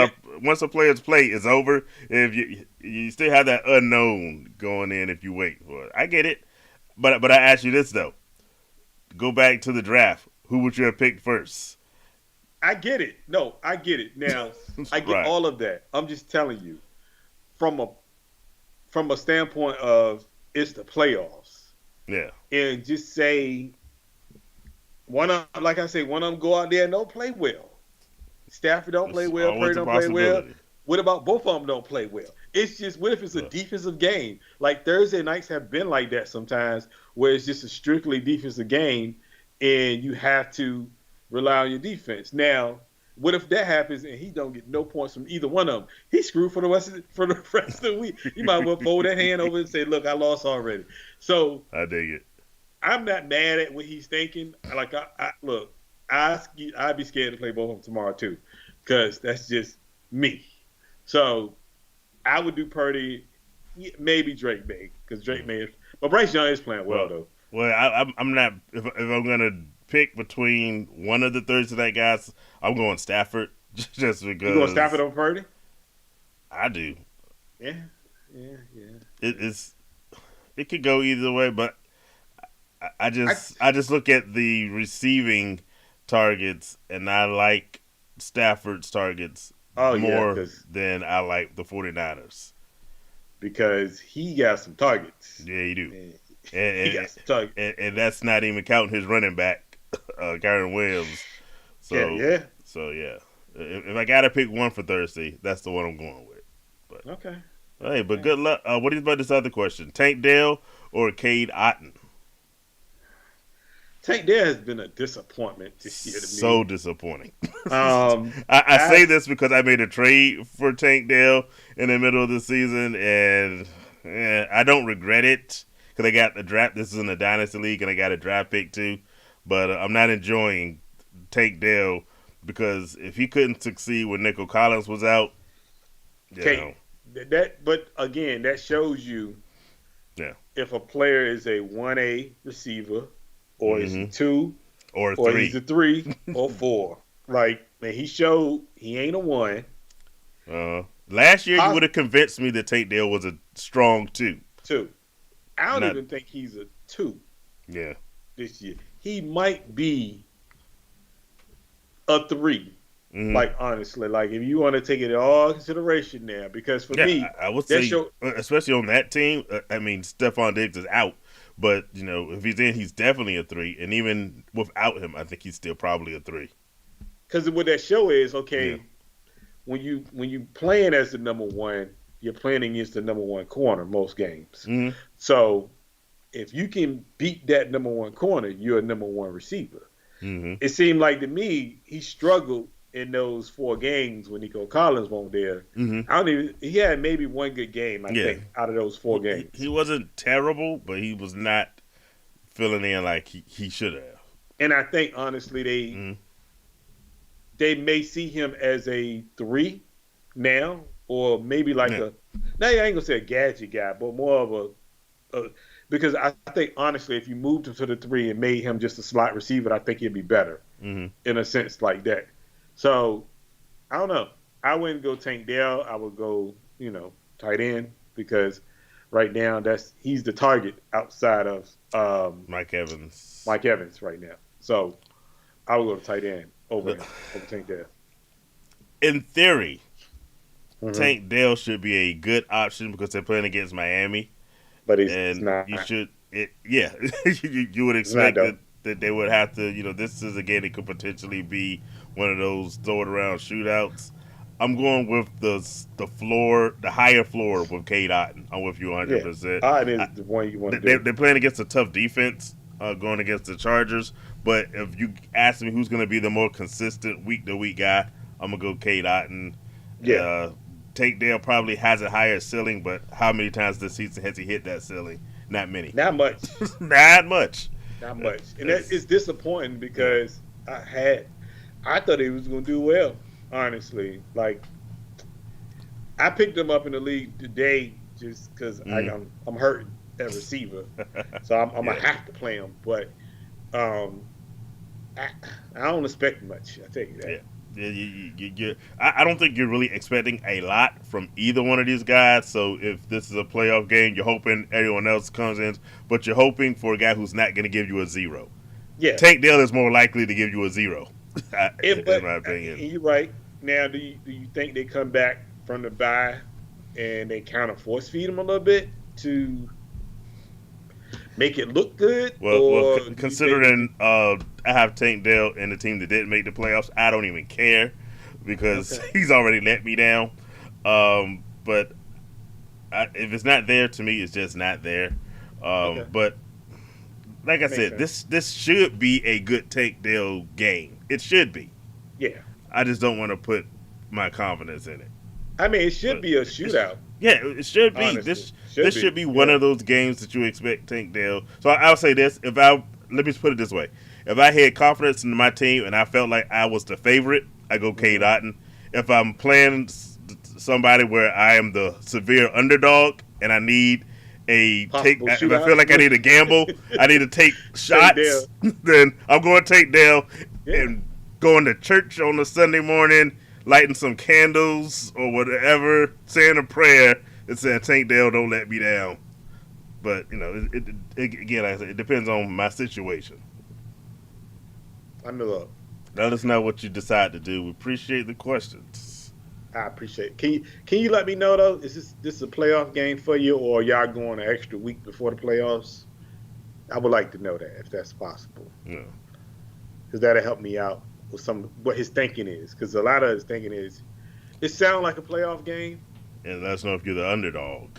play, it's over. If you still have that unknown going in if you wait for it. I get it, but I ask you this though. Go back to the draft. Who would you have picked first? I get it. No, I get it. Now, I get Right. all of that. I'm just telling you, from a standpoint of it's the playoffs, Yeah. and just say like I say, one of them go out there and don't play well. Stafford don't play It's well. Purdy always a don't play well. possibility. What about both of them don't play well? It's just what if it's a Yeah. defensive game? Like Thursday nights have been like that sometimes, where it's just a strictly defensive game, and you have to rely on your defense. Now, what if that happens and he don't get no points from either one of them? He's screwed for the rest of the week. You might well fold that hand over and say, "Look, I lost already." So I dig it. I'm not mad at what he's thinking. Like look, I'd be scared to play both of them tomorrow too, because that's just me. So I would do Purdy, maybe Drake May, because Drake May. But Bryce Young is playing well though. Well, I'm not. If I'm gonna pick between one of the Thursday night guys, I'm going Stafford just because You going Stafford over Purdy? I do. Yeah. It could go either way, but I just look at the receiving targets and I like Stafford's targets more 'cause than I like the 49ers. because he got some targets. Yeah, you do. Man, And, he got some targets. and that's not even counting his running back, Kyron Williams. So Yeah. So yeah, if I gotta pick one for Thursday, that's the one I'm going with. But Okay. hey, but good luck. What do you about this other question? Tank Dell or Cade Otton? Tank Dell has been a disappointment this year to me. So disappointing. Um, I say this because I made a trade for Tank Dell in the middle of the season, and I don't regret it because I got the draft. This is in the Dynasty League, and I got a draft pick too. But I'm not enjoying Tank Dell because if he couldn't succeed when Nico Collins was out, you know, but again, that shows you if a player is a 1A receiver or is he 2 or he's a 3 or 4. Like, man, he showed he ain't a 1. Last year, you would have convinced me that Tank Dell was a strong 2. 2. I don't even think he's a 2. Yeah. This year, he might be a 3. Mm-hmm. Like, honestly, like if you want to take it in all consideration now, because for me, I would say, especially on that team, I mean, Stephon Diggs is out, but you know, if he's in, he's definitely a 3, and even without him, I think he's still probably a 3. Because what that show is, when you playing as the number 1, you're playing against the number 1 corner most games. Mm-hmm. So if you can beat that number 1 corner, you're a number 1 receiver. Mm-hmm. It seemed like to me he struggled in those 4 games when Nico Collins wasn't there. Mm-hmm. He had maybe one good game, I think, out of those 4 games. He wasn't terrible, but he was not filling in like he should have. And I think honestly they may see him as a 3 now, or maybe like Yeah. now I ain't gonna say a gadget guy, but more of because I think honestly, if you moved him to the 3 and made him just a slot receiver, I think he'd be better in a sense like that. So I don't know. I wouldn't go Tank Dell. I would go, tight end because right now he's the target outside of Mike Evans. Mike Evans right now. So I would go to tight end over Tank Dell. In theory, Tank Dell should be a good option because they're playing against Miami. But it's not. You should, you would expect that they would have to, this is a game that could potentially be one of those throw it around shootouts. I'm going with the higher floor with Cade Otton. I'm with you 100%. Otton is the one you want to do. They're playing against a tough defense, going against the Chargers. But if you ask me who's going to be the more consistent week-to-week guy, I'm going to go Cade Otton. Yeah. Tank Dell probably has a higher ceiling, but how many times this season has he hit that ceiling? Not many. Not much. Not much. Not much. And it's disappointing because I thought he was going to do well, honestly. Like, I picked him up in the league today just because I'm hurting at receiver. So I'm going to have to play him. But I don't expect much, I tell you that. Yeah. I don't think you're really expecting a lot from either one of these guys. So if this is a playoff game, you're hoping everyone else comes in, but you're hoping for a guy who's not going to give you a 0. Yeah, Tank Dell is more likely to give you a 0, in my opinion. You're right. Now, do you think they come back from the bye and they kind of force feed him a little bit to make it look good? Well, considering I have Tank Dell and the team that didn't make the playoffs, I don't even care because he's already let me down. But if it's not there, to me, it's just not there. But like I said, this should be a good Tank Dell game. It should be. Yeah. I just don't want to put my confidence in it. I mean, it should be a shootout. It should be. Honestly, this should be one of those games that you expect Tank Dell. So I'll say this: let me just put it this way: if I had confidence in my team and I felt like I was the favorite, I go Cade Otton. If I'm playing somebody where I am the severe underdog and I need if I feel like I need to gamble, I need to take shots, then I'm going to take Dell and going to church on a Sunday morning, lighting some candles or whatever, saying a prayer and saying, Tank Dell, don't let me down. But, again, like I said, it depends on my situation. I know. Let us know what you decide to do. We appreciate the questions. I appreciate it. Can you let me know, though? Is this a playoff game for you, or are y'all going an extra week before the playoffs? I would like to know that, if that's possible. Yeah. Because that'll help me out with what his thinking is. Because a lot of his thinking is, it sounds like a playoff game. And let us know if you're the underdog.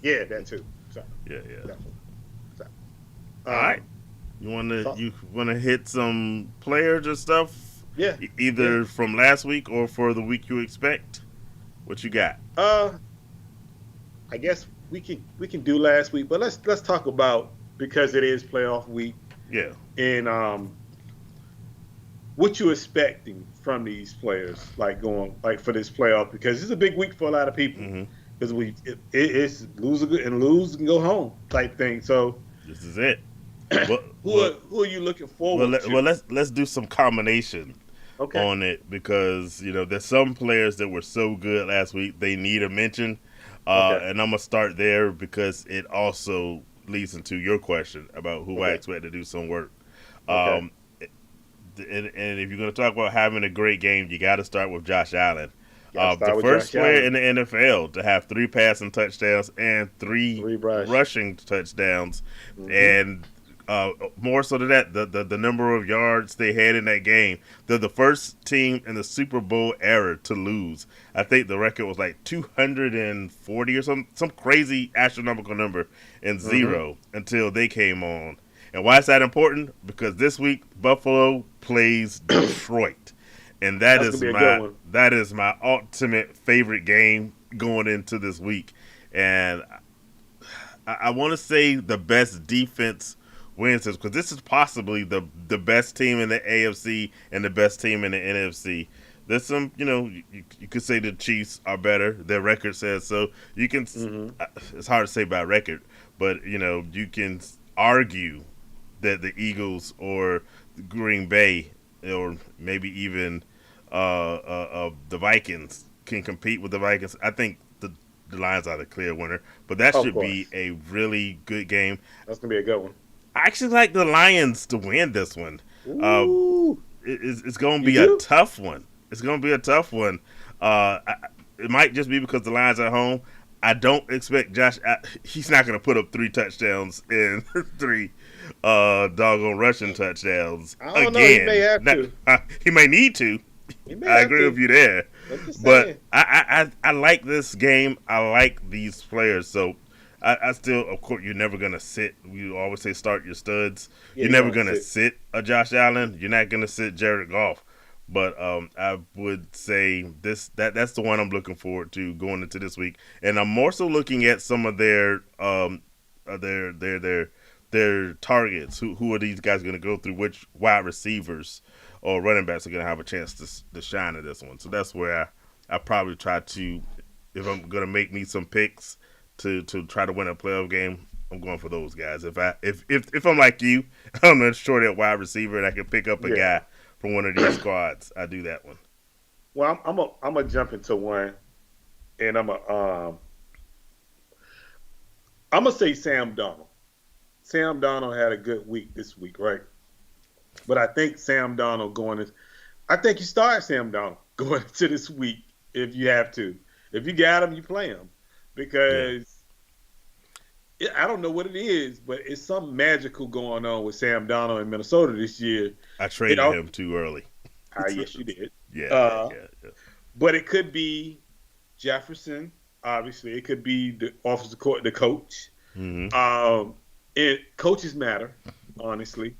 Yeah, that too. So, yeah. Definitely. So, all right. You wanna hit some players or stuff? Yeah. Either from last week or for the week you expect. What you got? I guess we can do last week, but let's talk about, because it is playoff week. Yeah. And what you expecting from these players, like for this playoff, because it's a big week for a lot of people. Because it's lose and go home type thing. So this is it. Who are you looking forward to? Well, let's do some combination on it, because there's some players that were so good last week they need a mention, and I'm gonna start there because it also leads into your question about who I expect to do some work. And if you're gonna talk about having a great game, you got to start with Josh Allen. The first player in the NFL to have 3 passing touchdowns and 3 rushing touchdowns, and more so than that, the number of yards they had in that game. They're the first team in the Super Bowl era to lose. I think the record was like 240 or some crazy astronomical number and 0 until they came on. And why is that important? Because this week Buffalo plays Detroit. And that is my ultimate favorite game going into this week. And I want to say the best defense wins this, because this is possibly the best team in the AFC and the best team in the NFC. There's some, you could say the Chiefs are better. Their record says so. You can, it's hard to say by record, but you can argue that the Eagles or Green Bay or maybe even the Vikings can compete with the Vikings. I think the Lions are the clear winner, but that Of should be course. a really good game. That's gonna be a good one. I actually like the Lions to win this one. Uh, Ooh, it's going to you be a do? tough one. It's going to be a tough one. It might just be because the Lions are at home. I don't expect Josh. He's not going to put up 3 touchdowns and 3 doggone rushing touchdowns I don't know. He may again. have to. He may need to. He may I have agree to. with you there. I'm just But saying. I like this game. I like these players. So I still, of course, you're never going to sit. We always say start your studs. Yeah, You're you never don't going to sit a Josh Allen. You're not going to sit Jared Goff. But I would say that's the one I'm looking forward to going into this week. And I'm more so looking at some of their their targets. Who are these guys going to go through? Which wide receivers or running backs are going to have a chance to shine in this one? So that's where I probably try to, if I'm going to make me some picks to try to win a playoff game, I'm going for those guys. If I'm like you, I'm not short at wide receiver and I can pick up a Yeah. guy from one of these squads, I do that one. Well, I'm gonna jump into one, and I'm gonna say Sam Donald. Sam Donald had a good week this week, right? But I think Sam Donald I think you start Sam Donald going into this week if you have to. If you got him, you play him because I don't know what it is, but it's something magical going on with Sam Donald in Minnesota this year. I traded him too early. Yes, you did. Yeah. But it could be Jefferson. Obviously, it could be the offensive court, the coach. Mm-hmm. And coaches matter, honestly.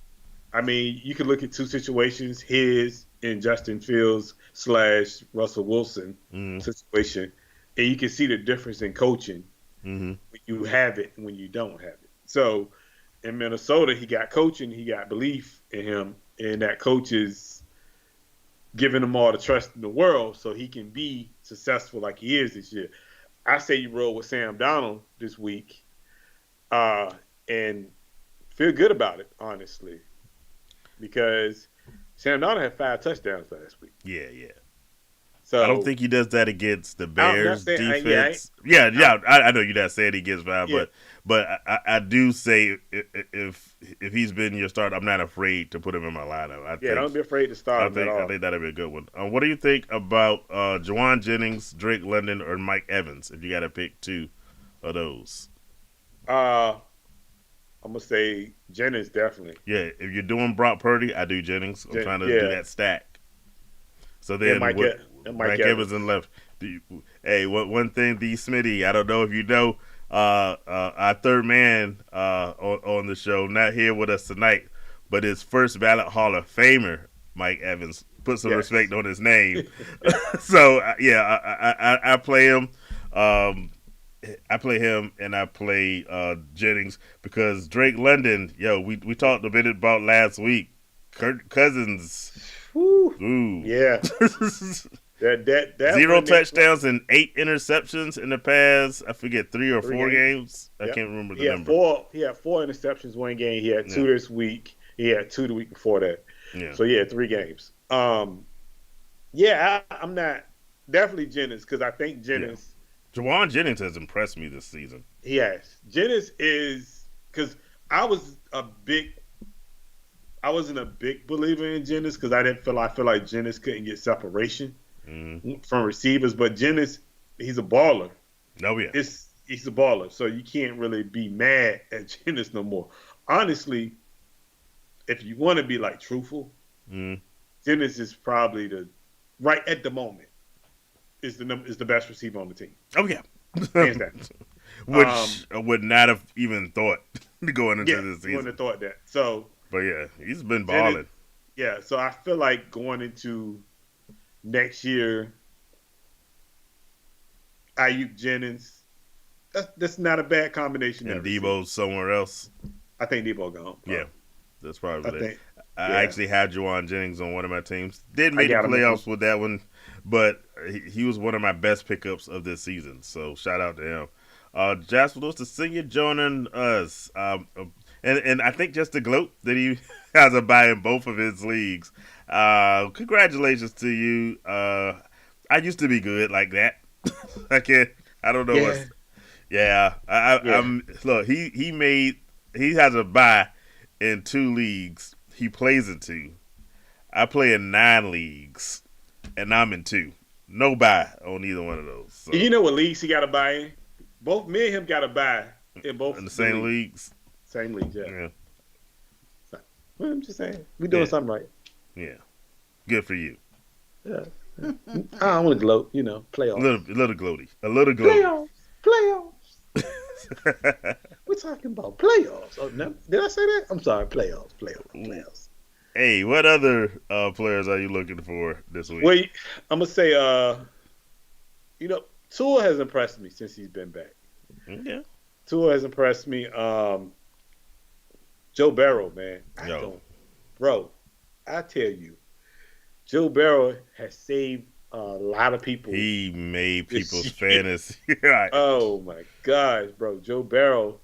I mean, you could look at 2 situations: his and Justin Fields / Russell Wilson situation, and you can see the difference in coaching when you have it and when you don't have it. So in Minnesota, he got coaching, he got belief in him, and that coach is giving him all the trust in the world so he can be successful like he is this year. I say you roll with Sam Donald this week and feel good about it, honestly, because Sam Donald had 5 touchdowns last week. Yeah. So I don't think he does that against the Bears defense. I know you're not saying he gets 5, but I do say if he's been your starter, I'm not afraid to put him in my lineup. Don't be afraid to start him at all. I think that'd be a good one. What do you think about Juwan Jennings, Drake London, or Mike Evans? If you got to pick 2 of those, I'm gonna say Jennings definitely. Yeah, if you're doing Brock Purdy, I do Jennings. I'm trying to do that stack. So then Mike Evans in left. Hey, one thing, D. Smitty, I don't know if you know, our third man on the show, not here with us tonight, but his first ballot Hall of Famer, Mike Evans. Put some respect on his name. So I play him. I play him and I play Jennings because Drake London. We talked a bit about last week. Kirk Cousins. Ooh. Yeah. that 0 touchdowns and 8 interceptions in the past. I forget 3 or 4 games. I can't remember the number. He had 4 interceptions one game. He had 2 this week. He had 2 the week before that. Yeah. So 3 games. I'm not definitely Jennings because I think Jennings. Juwan Jennings has impressed me this season. He has. Jennings is because I wasn't a big believer in Jennings because I feel like Jennings couldn't get separation from receivers. But Jennings, he's a baller. Oh yeah, he's a baller. So you can't really be mad at Jennings no more. Honestly, if you want to be like truthful, Jennings is probably right at the moment is the best receiver on the team. Oh yeah, hands down. Which I would not have even thought going into this season. Wouldn't have thought that. So. But yeah, he's been balling. So I feel like going into next year, Ayuk Jennings, that's not a bad combination. And Debo's somewhere else. I think Debo gone. Yeah, that's I probably it. think. I Yeah, actually had Juwan Jennings on one of my teams. Didn't I make the got him. playoffs with that one, but he was one of my best pickups of this season. So shout out to him. Jasper Lewis, the senior, joining us, and I think just the gloat that he has a bye in both of his leagues. Congratulations to you. I used to be good like that. I can't. I don't know Yeah, what's. Yeah, yeah. I'm. Look, he has a bye in 2 leagues. He plays in 2. I play in 9 leagues, and I'm in 2. No bye on either one of those. So You know what leagues he got to buy in? Both me and him got to buy in both in the the same leagues. leagues, Same leagues, yeah. yeah, So, well, I'm just saying, we doing yeah, something right. yeah. Good for you. Yeah. I don't want to gloat, A playoffs. little gloaty, a little gloaty. Playoffs, playoffs. We're talking about playoffs. Oh, no, did I say that? I'm sorry, playoffs. Hey, what other players are you looking for this week? Well, I'm gonna say, Tua has impressed me since he's been back. Yeah, Tua has impressed me. Joe Burrow, man, bro. I tell you, Joe Burrow has saved a lot of people. he made this people's year. fantasy. Right. Oh my gosh, bro, Joe Burrow.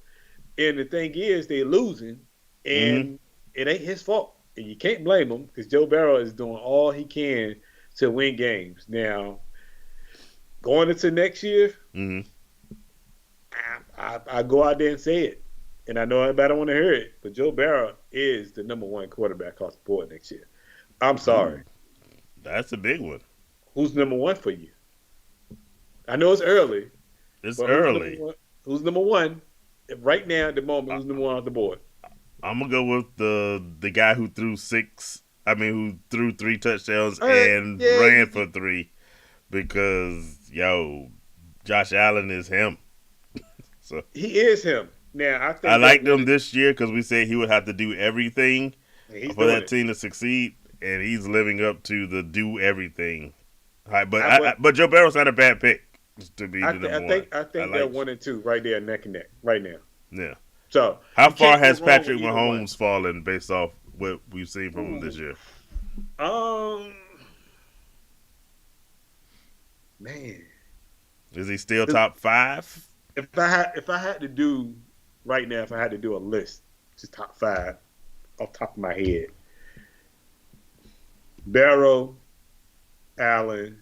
And the thing is, they're losing, and it ain't his fault. And you can't blame him because Joe Burrow is doing all he can to win games. Now, going into next year, I go out there and say it. And I know everybody don't want to hear it, but Joe Burrow is the number 1 quarterback across the board next year. I'm sorry. That's a big one. Who's number 1 for you? I know it's early. It's but early. Who's number 1? Right now, at the moment, who's number 1 on the board? I'm gonna go with the guy who threw 3 touchdowns and ran for 3, because Josh Allen is him. So he is him. Now I liked him this year because we said he would have to do everything for that team to succeed, and he's living up to the do everything. But Joe Burrow's not a bad pick to be the number 1. I think they're 1 and 2 right there, neck and neck, right now. Yeah. So how far has Patrick Mahomes fallen based off what we've seen from him this year? Man, is he still top 5? If I had to do right now, if I had to do a list, just top 5 off the top of my head, Barrow, Allen.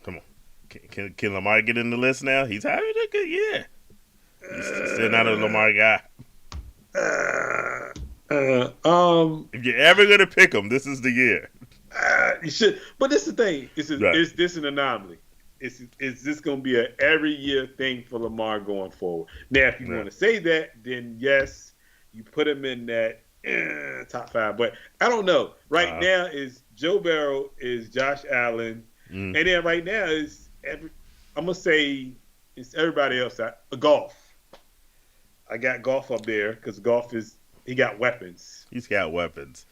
Come on, can Lamar get in the list now? He's having a good year. He's still not a Lamar guy. If you're ever gonna pick him, this is the year. You should, but this is the thing. Is this an anomaly? Is this going to be an every year thing for Lamar going forward? Now, if you want to say that, then yes, you put him in that top 5. But I don't know. Right now is Joe Burrow, is Josh Allen, and then right now is I'm gonna say it's everybody else. Golf. I got Golf up there because Golf he got weapons. He's got weapons.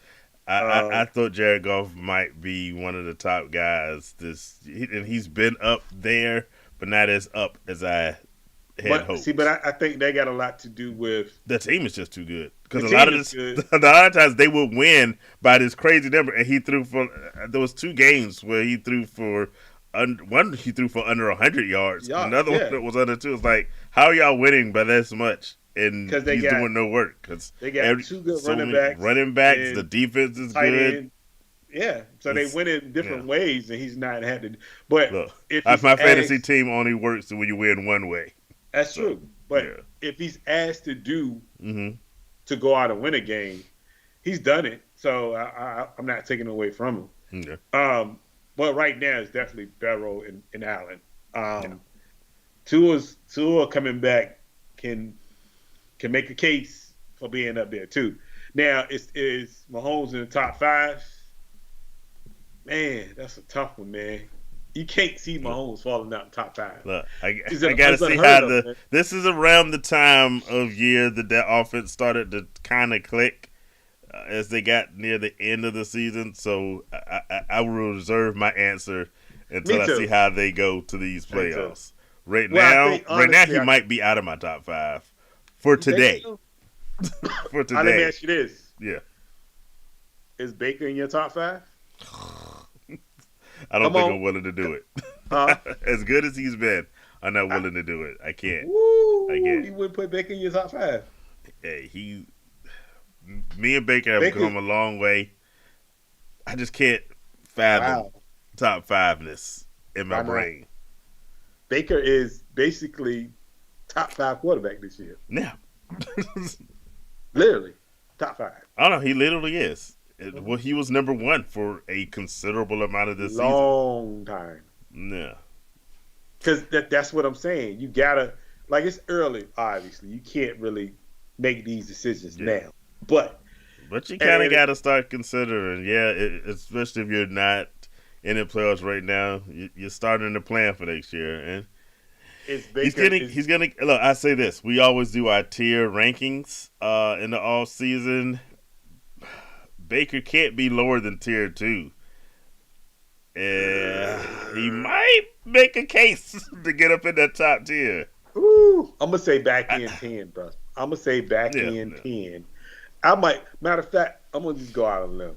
I thought Jared Goff might be one of the top guys. And he's been up there, but not as up as I had hoped. See, but I think they got a lot to do with the team is just too good. Because a lot of times they would win by this crazy number, and he threw for. There was 2 games where he threw for. One he threw for under 100 yards. Another one that was under 2. It's like, how are y'all winning by this much? And he's doing no work because they got 2 good running backs. The defense is good. End. Yeah, so they win in different ways, and he's not had to. But look, my fantasy team only works when you win one way. That's true. But if he's asked to do to go out and win a game, he's done it. So I'm not taking away from him. Okay. But right now it's definitely Barrow and Allen. Tua coming back can make a case for being up there too. Now, is Mahomes in the top 5? Man, that's a tough one, man. You can't see Mahomes falling out in the top 5. Look, I got to see how this is around the time of year that offense started to kind of click as they got near the end of the season. So I will reserve my answer until I see how they go to these playoffs. Right now, he might be out of my top 5. For You think today. so? For Let me today. ask you this: Yeah. Is Baker in your top five? I don't Come think on, I'm willing to do it. huh? As good as he's been, I'm not I, willing to do it. I can't. I woo! can't. You wouldn't put Baker in your top five? Hey, me and Baker have Baker, come a long way. I just can't fathom wow. top fiveness in my Why not? brain. Baker is basically top five quarterback this year. Now, Literally, top five. I don't know. He literally is. Mhm. Well, he was number one for a considerable amount of this season. Long time. Yeah. Because that's what I'm saying. You gotta like it's early, obviously. You can't really make these decisions Yeah. now. But But you kind of and got to start considering, yeah, especially if you're not in the playoffs right now, you're starting to plan for next year, and it's Baker is he's getting. Look, I say this: we always do our tier rankings in the off season. Baker can't be lower than tier two. He might make a case to get up in that top tier. ooh, I'm gonna say back I, in 10, bro. I'm gonna say back yeah, in yeah. 10. I might matter of fact, I'm gonna just go out on a limb.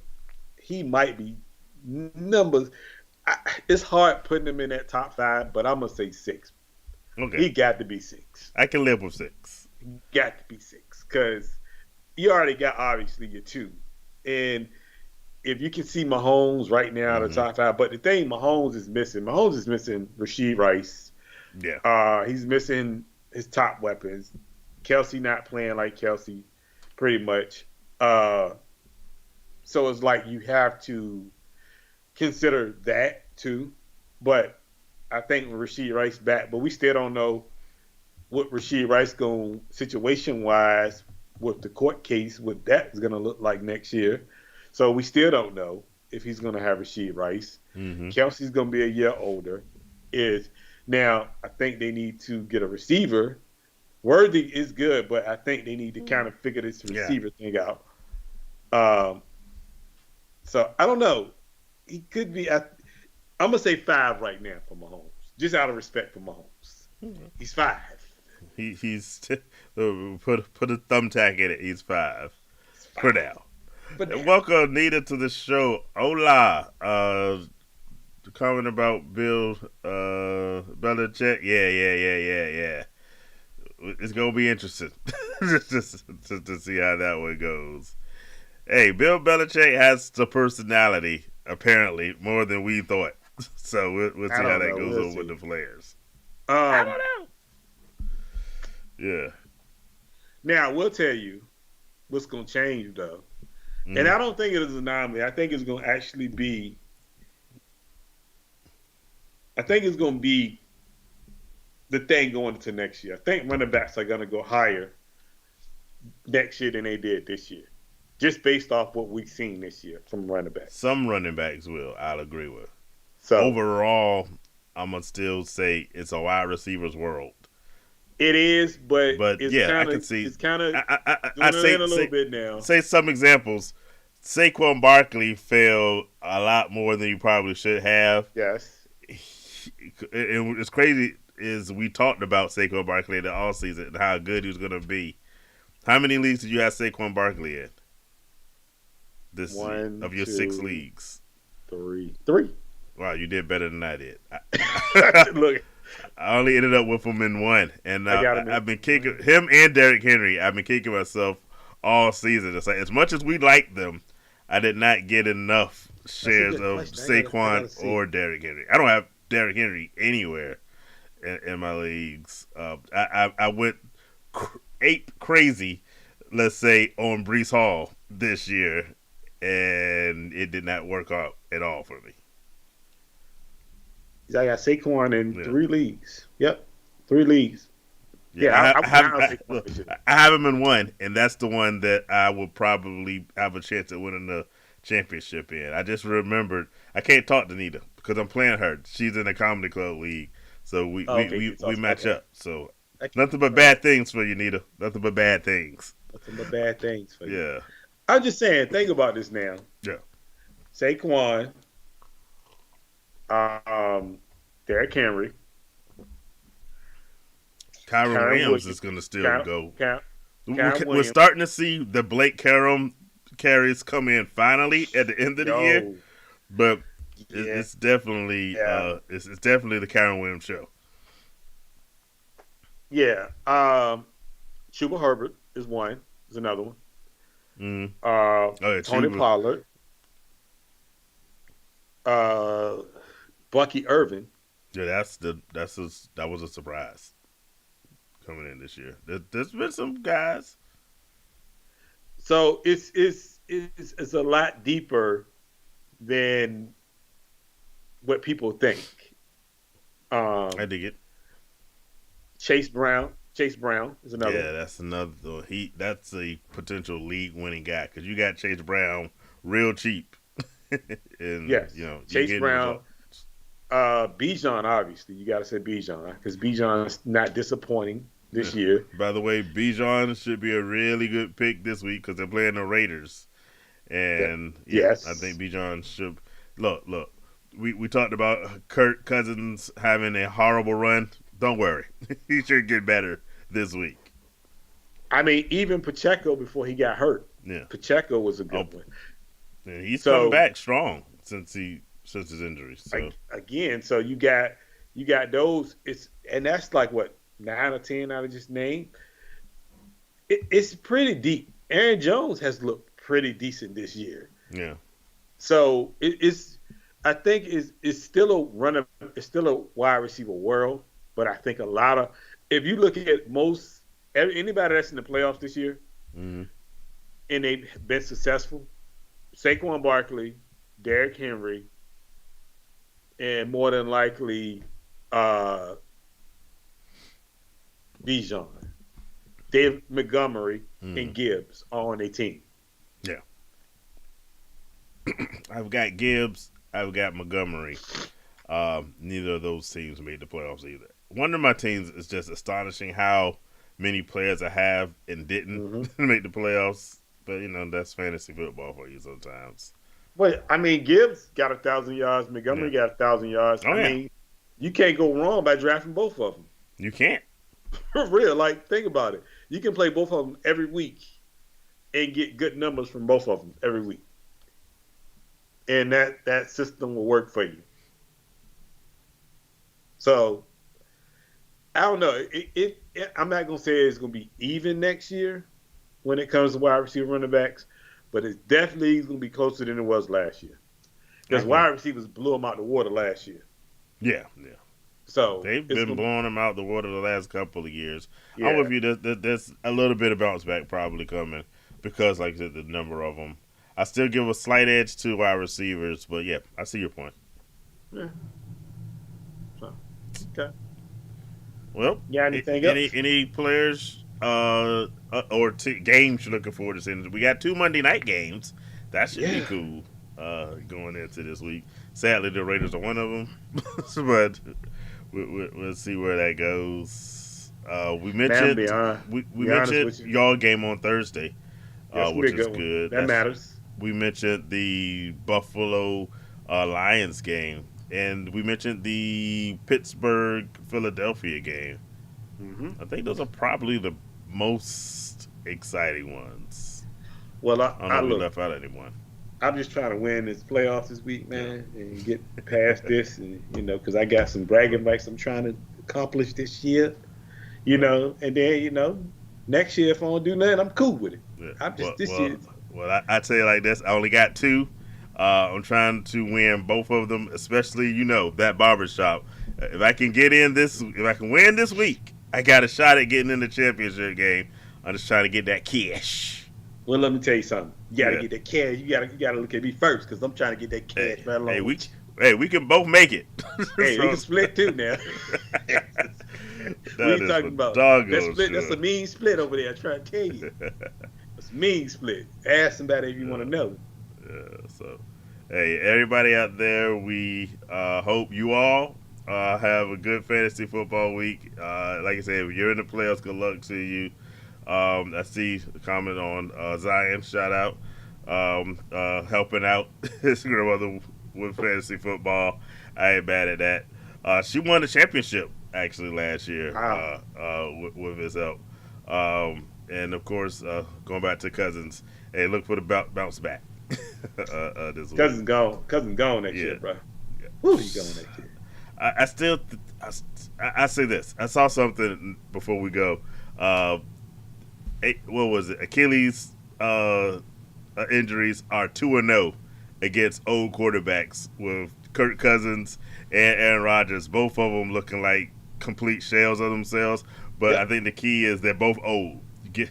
He might be numbers. It's hard putting him in that top five, but I'm gonna say six. Okay, He got to be six. I can live with six. Got to be six because you already got obviously your two, and if you can see Mahomes right now in the Mm-hmm. top five, but the thing Mahomes is missing Rasheed Rice. Yeah, He's missing his top weapons. Kelsey not playing like Kelsey, pretty much. So it's like you have to consider that too. But I think Rasheed Rice back, but we still don't know what Rasheed Rice going situation wise with the court case, what that is going to look like next year. So we still don't know if he's going to have Rasheed Rice. mm-hmm. Kelsey's going to be a year older. Is now I think they need to get a receiver. Worthy is good, but I think they need to kind of figure this Yeah. receiver thing out. Um, so I don't know. He could be. I'm gonna say five right now for Mahomes, just out of respect for Mahomes. He's five. He's put a thumbtack in it. He's five He's for five. now. But And welcome Nita to the show. Hola. Comment about Bill Belichick. Yeah. It's gonna be interesting just to see how that one goes. Hey, Bill Belichick has the personality apparently more than we thought. So we'll see I how don't that know. goes We'll over with see. the players. I Um, don't know. Yeah. now we'll tell you what's gonna change though, and Mm-hmm. I don't think it is an anomaly. I think it's gonna actually be. I think it's gonna be the thing going into next year. I think running backs are gonna go higher next year than they did this year, just based off what we've seen this year from running backs. Some running backs will. I'll agree with. So Overall, I'm gonna still say it's a wide receivers world. it is, but But it's yeah, I kind can of see. it's kind of I dwindling in a little bit now. say some examples. Saquon Barkley failed a lot more than you probably should have. Yes. And it's crazy is we talked about Saquon Barkley in the all season and how good he was going to be. How many leagues did you have Saquon Barkley in this year One, of your 6 two, leagues? three. Wow, you did better than I did. Look, I only ended up with him in one, and I got him. I've been kicking him and Derrick Henry. I've been kicking myself all season. It's like, as much as we like them, I did not get enough shares good of question. I gotta Saquon see. or Derrick Henry. I don't have Derrick Henry anywhere in my leagues. I went ape crazy, let's say, on Brees Hall this year, and it did not work out at all for me. I got Saquon in Yeah. 3 leagues. Yep, 3 leagues. Yeah, I have, down Saquon look, this year. I have him in one, and that's the one that I will probably have a chance at winning the championship in. I just remembered I can't talk to Nita because I'm playing her. She's in the comedy club league, so we match up. So nothing but bad things for you, Nita. Nothing but bad things. Nothing but bad things for you. Yeah, I'm just saying. Think about this now. yeah. Saquon, Derrick Henry, Kyron Kyron Williams Williams, is going to still Kyron, go. Kyron We're Williams. starting to see the Blake Karam carries come in finally at the end of the year, Yo, but yeah, it's definitely yeah, it's definitely the Kyron Williams show. yeah. Chuba Herbert is one. Is another one. Mm. Uh, Oh yeah, Tony Chuba. Pollard. Uh, Bucky Irvin. Yeah, that was a surprise coming in this year. There's been some guys. So it's a lot deeper than what people think. I Um, dig it. Chase Brown. Chase Brown is another Yeah, one. that's another. That's a potential league winning guy because you got Chase Brown real cheap, and Yes, you know you Chase getting Brown. results. Bijan, obviously, you got to say Bijan because Bijan's not disappointing Yeah. this year. By the way, Bijan should be a really good pick this week because they're playing the Raiders, That, and yeah, I think yes, Bijan should look. We talked about Kirk Cousins having a horrible run. Don't worry, he should get better this week. I mean even Pacheco before he got hurt. Yeah. Pacheco was a Oh, good one. and he's coming So back strong since his injury. So again, so you got those. And that's like what 9 or 10 I just named. It's pretty deep. Aaron Jones has looked pretty decent this year. yeah, So it's I think it's still a runner. It's still a wide receiver world. But I think a lot of if you look at anybody that's in the playoffs this year mm-hmm. and they've been successful, Saquon Barkley, Derrick Henry, and more than likely Bijan, Dave Montgomery, and Gibbs are on their team. Yeah. I've got Gibbs. I've got Montgomery. Neither of those teams made the playoffs either. One of my teams is just astonishing how many players I have and didn't make the playoffs. But you know that's fantasy football for you sometimes. But I mean, Gibbs got 1,000 yards. Yeah. Montgomery got 1,000 yards. Oh, I yeah. mean, you can't go wrong by drafting both of them. You can't. For real, like think about it. You can play both of them every week and get good numbers from both of them every week, and that system will work for you. So I don't know. I'm not gonna say it's gonna be even next year when it comes to wide receiver running backs, but it's definitely gonna be closer than it was last year because wide receivers blew them out the water last year. Yeah. So They've been blowing them out the water the last couple of years. Yeah. I'm with you. There's a little bit of bounce back probably coming because, like I said, the number of them. I still give a slight edge to wide receivers, but yeah, I see your point. Yeah. So, okay. Well, You got anything else? any players or games you're looking forward to seeing? We got 2 Monday night games. That should be cool going into this week. Sadly, the Raiders are one of them, but we'll see where that goes. We mentioned we mentioned y'all game on Thursday, which is good. That matters. We mentioned the Buffalo Lions game. And we mentioned the Pittsburgh-Philadelphia game. I think those are probably the most exciting ones. Well, I don't know if we left out anyone. I'm just trying to win this playoffs this week, man, and get past this, and because I got some bragging rights I'm trying to accomplish this year, and then next year if I don't do nothing, I'm cool with it. Yeah. I'm just this year. Well, I tell you like this, I only got 2. I'm trying to win both of them, especially that barbershop. If I can win this week, I got a shot at getting in the championship game. I'm just trying to get that cash. Well, let me tell you something. You gotta get that cash. You gotta look at me first because I'm trying to get that cash right along. We can both make it. Hey, we can split too now. What are you talking about? That's a mean split over there. I try to tell you. It's a mean split. Ask somebody if you want to know. Yeah, so, hey, everybody out there, we hope you all have a good fantasy football week. Like I said, if you're in the playoffs, good luck to you. I see a comment on Zion, shout out, helping out his grandmother with fantasy football. I ain't bad at that. She won the championship, actually, last year with his help. and of course, going back to Cousins, hey, look for the bounce back this week. Cousins gone next year, bro. Who he going next year? I still, I say this. I saw something before we go. What was it? Achilles injuries are 2-0 against old quarterbacks with Kirk Cousins and Aaron Rodgers. Both of them looking like complete shells of themselves. But I think the key is they're both old.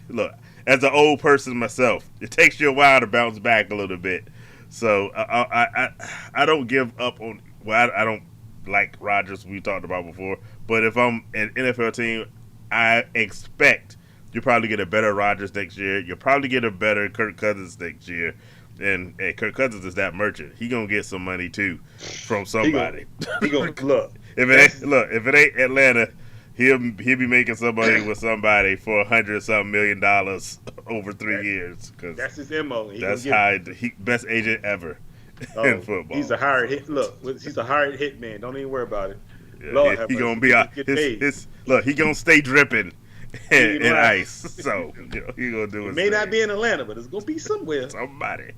Look, as an old person myself, it takes you a while to bounce back a little bit. So I don't give up on. Well, I don't like Rodgers. We talked about before. But if I'm an NFL team, I expect you'll probably get a better Rodgers next year. You'll probably get a better Kirk Cousins next year. And Kirk Cousins is that merchant. He gonna get some money too from somebody. He gonna look. If it ain't Atlanta, he'll be making some money with somebody for $100-something million over 3 years. Cause that's his MO. That's how best agent ever in football. He's a hired hit. Look, he's a hired hit man. Don't even worry about it. Yeah, Lord, he gonna be look. He gonna stay dripping in ice. So he gonna do it. May not be in Atlanta, but it's gonna be somewhere. Somebody.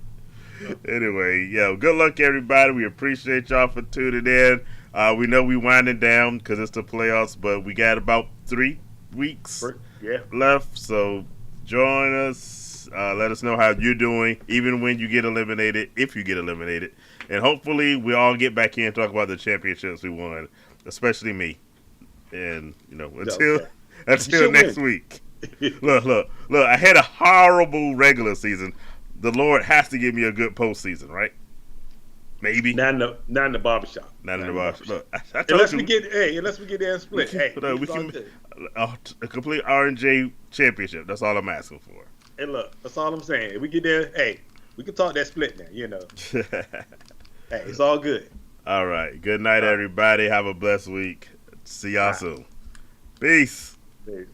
Anyway, good luck everybody. We appreciate y'all for tuning in. We know we winding down because it's the playoffs, but we got about 3 weeks left. So join us. Let us know how you're doing, even when you get eliminated, if you get eliminated. And hopefully we all get back in and talk about the championships we won, especially me. And, until next week. Look. I had a horrible regular season. The Lord has to give me a good postseason, right? Maybe. Not in the barbershop. Not in the barbershop. Look, unless we get there and split. We can a complete R&J championship. That's all I'm asking for. Hey, look, that's all I'm saying. If we get there, we can talk that split now, Hey, it's all good. All right. Good night, everybody. Have a blessed week. See y'all soon. Peace. Peace.